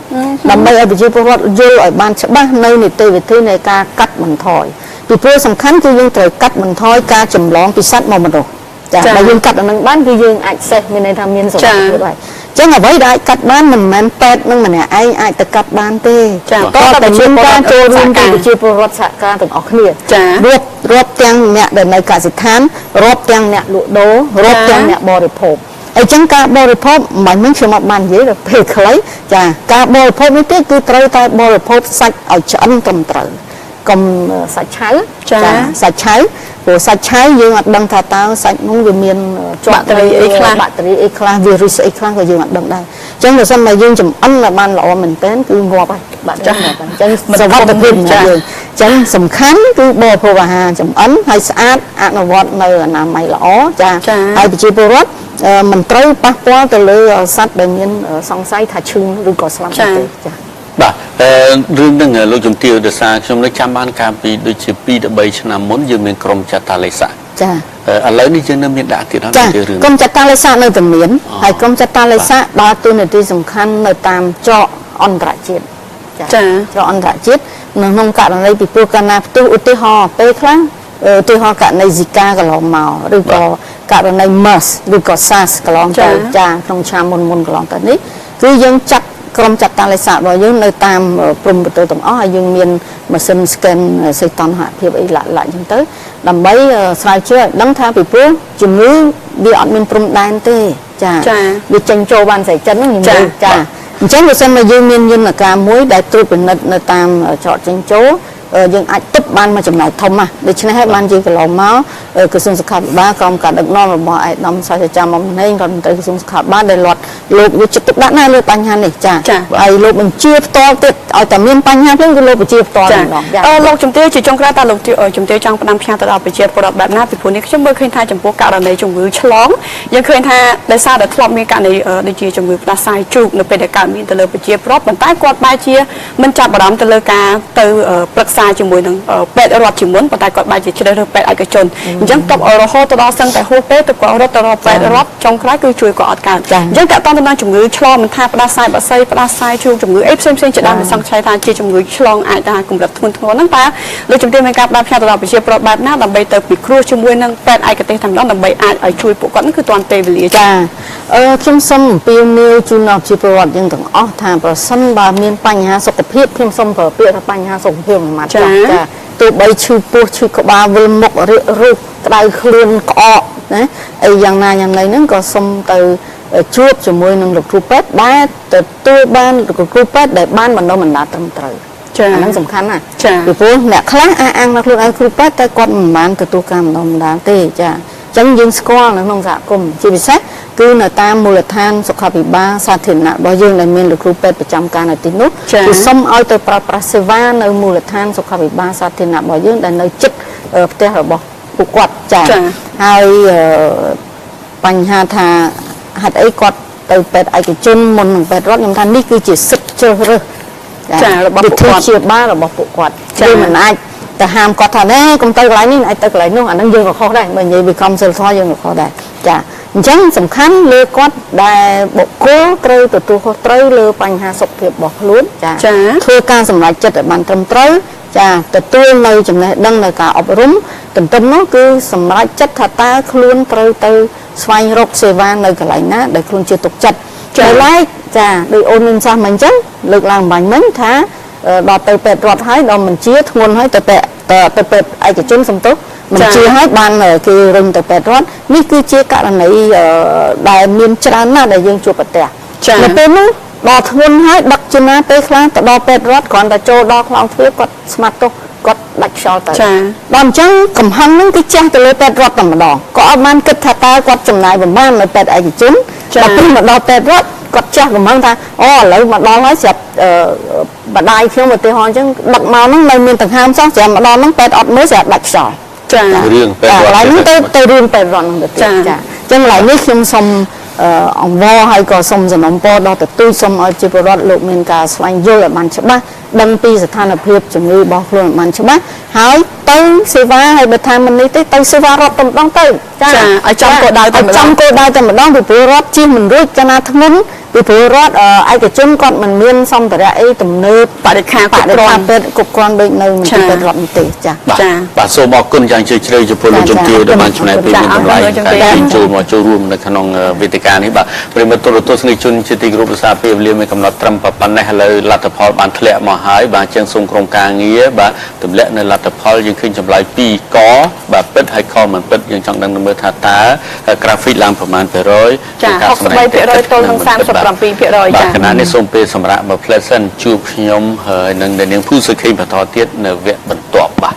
ដើម្បីឲ្យប្រជាពលរដ្ឋយល់ឲ្យបានច្បាស់នៅនីតិវិធីនៃការកាត់បន្ថយពីព្រោះសំខាន់គឺយើងត្រូវកាត់បន្ថយការចម្លងពីសត្វមកមនុស្សចាបើយើងកាត់អានឹងបានគឺយើងអាចសេះមានន័យថាមានសុវត្ថិភាពហើយចឹងអ្វីដែលអាចកាត់បានមិនមែនពេទ្យនឹងម្នាក់ឯងអាចទៅកាត់បានទេចាតើតែមានការចូលរួមពីប្រជាពលរដ្ឋសហការទាំងអស់គ្នារាប់ទាំងអ្នកដែលនៅកសិដ្ឋានរាប់ទាំងអ្នកលក់ដូររាប់ទាំងអ្នកបរិភោគអញ្ចឹងការបរិភោគមិនមែនខ្ញុំអត់បាននិយាយដល់ពេលខ្លីចាការបរិភោគនេះទេគឺត្រូវតែបរិភោគសាច់ឲ្យឆ្អិនត្រឹមត្រូវកុំសាច់ឆៅចាសាច់ឆៅព្រោះសាច់ឆៅយើងអត់ដឹងថាតើសាច់នោះវាមានបាក់តេរីអីខ្លះវីរុសអីខ្លះក៏យើងអត់ដឹងដែរអញ្ចឹងបើសិនមកយើងចំអិនឲ្យបានល្អមែនទែនគឺងាប់ហើយបាក់តេរីអញ្ចឹងសុខភាពយើងអញ្ចឹងសំខាន់គឺបរិភោគអាហារចំអិនហើយស្អាតអនុវត្តនៅអនាម័យល្អចាហើយប្រជាពលរដ្ឋមិនត្រូវប៉ះពាល់ទៅលើសត្វដែលមានសង្ស័យថាឈឺឬក៏ស្លាប់ទេចាបាទរឿងហ្នឹងលោកជំទាវដោយសារខ្ញុំនៅចាំបានកាលពីដូចជា2ទៅ3ឆ្នាំមុនយើងមានក្រុមចតាឡេសាចាឥឡូវនេះយើងនៅមានដាក់ទៀតហើយរឿងក្រុមចតាឡេសានៅតែមានហើយក្រុមចតាឡេសាដើរតួនាទីសំខាន់នៅតាមច្រកអន្តរជាតិចាច្រកអន្តរជាតិក្នុងករណីពីព្រោះកាលណាផ្ទុះឧទាហរណ៍ពេលខ្លះឧទាហរណ៍ករណី Zika កន្លងមកឬក៏ករណី MERS ឬក៏ SARS កន្លងទៅចាក្នុងឆ្នាំមុនកន្លងទៅនេះគឺយើងចាត់ក្រុមចាត់តាឡេសារបស់យើងនៅតាមព្រំប្រទល់ទាំងអស់ហើយយើងមានម៉ាស៊ីន scan សីតុណ្ហភាពអីឡាក់អញ្ចឹងទៅដើម្បីស្រាវជ្រាវឲ្យដឹងថាពីព្រោះជំងឺវាអត់មានព្រំដែនទេចាវាចេញចូលបានស្រីចិនហ្នឹងចាអញ្ចឹងបើសិនមកយើងមានយន្តការមួយដែលត្រួតពិនិត្យនៅតាមច្រកចេញចូលយើងអាចទិបបានមួយចំណែកធំណាស់ដូច្នេះហើយបានជាកន្លងមកក្រសួងសុខាភិបាលក្រុមការដឹកនាំរបស់ឯកឧត្តមសាស្ត្រាចារ្យមុំណេងរដ្ឋមន្ត្រីក្រសួងសុខាភិបាលដែលលោកយកចិត្តទុកដាក់ណាស់លើបញ្ហានេះចាហើយលោកបញ្ជាផ្ទាល់ទៀតឲ្យតែមានបញ្ហាហ្នឹងគឺលោកបញ្ជាផ្ទាល់ម្ដងលោកជំទាវជាចុងក្រោយតើលោកជំទាវចង់ផ្ដាំផ្ញើទៅដល់ប្រជាពលរដ្ឋបែបណាពីព្រោះនេះខ្ញុំមើលឃើញថាចំពោះករណីជំងឺឆ្លងយើងឃើញថាដោយសារតែធ្លាប់មានករណីដូចជាជំងឺផ្ដាសាយជ្រូកនៅពេលដែលកើតមានទៅលើប្រជាពលរដ្ឋប៉ុន្តែគាត់បែរជាមិនចាប់អារម្មណ៍ទៅលើការទៅប្រឹក្សាជាមួយនឹងពេទ្យរដ្ឋជាមុនប៉ុន្តែគាត់បែរជាជ្រើសរើសពេទ្យឯកជនអញ្ចឹងតបរហូតទៅដល់សឹងតែហួសពេលទៅគាត់រត់ទៅរកពេទ្យរដ្ឋចុងក្រោយគឺជួយគាត់អត់កើតអញ្ចឹងតើតើតាមជំងឺឆ្លងមិនថាផ្ដាសាយបាក់សីផ្ដាសាយជ្រូកជំងឺអីផ្សេងជាដើមមិនសង្ស័យថាជាជំងឺឆ្លងអាចថាកម្រិតធ្ងន់ធ្ងរហ្នឹងតើលោកជំទាវមានការផ្ដាំផ្ញើទៅដល់ប្រជាពលរដ្ឋបែបណាដើម្បីទៅពិគ្រោះជាមួយនឹងពេទ្យឯកទេសតែម្ដងដើម្បីអាចឲ្យជួយពួកគាត់ហ្នឹងគឺទាន់ពេលវេលាចាខ្ញុំសូមអំពាវនាវជូនដល់ប្រជាពលរដ្ឋយើងទាំងអស់ថាប្រសិនបើមានបញ្ហាសុខភាពខ្ញុំសូមប្រើពាក្យថាបញ្ហាសុខភាពមួយម៉ាត់ចាទោះបីឈឺពោះឈឺក្បាលវិលមុខរាករូសក្តៅខ្លួនក្អកណាអីយ៉ាងណាយ៉ាងណីហ្នឹងក៏សូមទៅជួបជាមួយនឹងលោកគ្រូពេទ្យដែលទទួលបានលោកគ្រូពេទ្យដែលបានបណ្ដុះបណ្ដាលត្រឹមត្រូវអាហ្នឹងសំខាន់ណាពីព្រោះអ្នកខ្លះអះអាងថាខ្លួនឯងគ្រូពេទ្យតែគាត់មិនបានទទួលការបណ្ដុះបណ្ដាលទេចាអញ្ចឹងយើងស្គាល់នៅក្នុងសហគមន៍ជាពិសេសគឺនៅតាមមូលដ្ឋានសុខាភិបាលសាធារណៈរបស់យើងដែលមានលោកគ្រូពេទ្យប្រចាំការនៅទីនោះគឺសូមឲ្យទៅប្រើប្រាស់សេវានៅមូលដ្ឋានសុខាភិបាលសាធារណៈរបស់យើងដែលនៅជិតផ្ទះរបស់ពួកគាត់ចាហើយបញ្ហាថាហេតុអីគាត់ទៅពេទ្យឯកជនមុននឹងពេទ្យរដ្ឋខ្ញុំថានេះគឺជាសិទ្ធិជ្រើសរើសចារបស់ពួកគាត់ជាបាលរបស់ពួកគាត់គឺមិនអាចទៅហាមគាត់ថាណែកុំទៅកន្លែងនេះអាចទៅកន្លែងនោះអានឹងយើងក៏ខុសដែរបើនិយាយពីក្រមសីលធម៌យើងក៏ខុសដែរចាអញ្ចឹងសំខាន់លើគាត់ដែលបុគ្គលត្រូវទទួលខុសត្រូវលើបញ្ហាសុខភាពរបស់ខ្លួនចាធ្វើការសម្រេចចិត្តឲ្យបានត្រឹមត្រូវចាទទួលនៅចំណេះដឹងនៅការអប់រំទន្ទឹមនោះគឺសម្រេចចិត្តថាតើខ្លួនត្រូវទៅស្វែងរកសេវានៅកន្លែងណាដែលខ្លួនជឿទុកចិត្តចាឡែកចាដោយអូនមានសោះមិញអញ្ចឹងលើកឡើងបាញ់មិញថាដល់ទៅពេទ្យរដ្ឋហើយដល់មិនជាធ្ងន់ហើយទៅពេទ្យឯកជនសំទោសមិនជាហើយបានគេរឹងទៅពេទ្យរដ្ឋនេះគឺជាករណីដែលមានច្រើនណាស់ដែលយើងជួបប្រទះនៅពេលនោះដល់ធ្ងន់ហើយដឹកជណាពេលខ្លះទៅដល់ពេទ្យរដ្ឋគ្រាន់តែចូលដល់ខ្លោងទ្វារគាត់ស្មាត់ទោសគាត់ដាច់ខ្យល់ទៅដល់អញ្ចឹងកំហឹងហ្នឹងគឺចាស់ទៅលើពេទ្យរដ្ឋតែម្ដងក៏អត់បានគិតថាតើគាត់ចំណាយប្រមាណនៅពេទ្យឯកជនដល់ពេលមកដល់ពេទ្យរដ្ឋគាត់ចាស់កំហឹងថាអូឥឡូវមកដល់ហើយស្រាប់បដាយខ្ញុំឧទាហរណ៍អញ្ចឹងដឹកមកហ្នឹងនៅមានដង្ហើមសោះស្រាប់មកដល់ហ្នឹងពេទ្យអត់មើលស្រាប់ដាច់ខ្យល់ចារឿងពេទ្យរដ្ឋហ្នឹងទៅរឿងពេទ្យរដ្ឋហ្នឹងទៅចាអញ្ចឹងឡើយនេះខ្ញុំសូម អង្វរហើយក៏សូមសំណូមពរដល់ទទូចសូមឲ្យជាពលរដ្ឋលោកមានការស្វែងយល់ឲ្យបានច្បាស់ដឹងពីស្ថានភាពជំងឺរបស់ខ្លួនបានច្បាស់ហើយទៅសេវាហើយបើថាមិននេះទេទៅសេវារដ្ឋតែម្ដងទៅចាឲ្យចំគោលដៅតែម្ដងចំគោលដៅតែម្ដងពីពលរដ្ឋជិះមិនរួចកាលណាធ្ងន់ពីពលរដ្ឋឯកជនគាត់មិនមានសម្ភារៈអីទំនើបបរិខាគ្រប់គ្រាន់គ្រប់គ្រាន់ដូចនៅមន្ទីរពេទ្យរដ្ឋទេចាបាទសូមអរគុណយ៉ាងជ្រាលជ្រៅចំពោះលោកជំទាវដែលបានចំណាយពេលមានតម្លៃការចូលរួមនៅក្នុងវេទិកានេះបាទប្រិមត្តទូរទស្សនិកជនជាទីគោរពសាពេលវេលាមានកំណត់ត្រឹមប៉ុណ្ណេះឥឡូវលទ្ធផលបានធ្លាក់មកហើយបាទជាងសូមក្រុមការងារបាទទម្លាក់នៅលទ្ធផលយើងឃើញចម្លើយ2កបាទពិតហើយខមិនពិតយើងចង់ដឹងមើលថាតើ graphic ឡើងប្រមាណ%ចា63%ទល់នឹង37%បាទខណៈនេះសូមពេលសម្រាប់មកផ្លែសិនជួបខ្ញុំហើយនឹងនាងភូសុខេងបន្តទៀតនៅវគ្គបន្ទាប់បាទ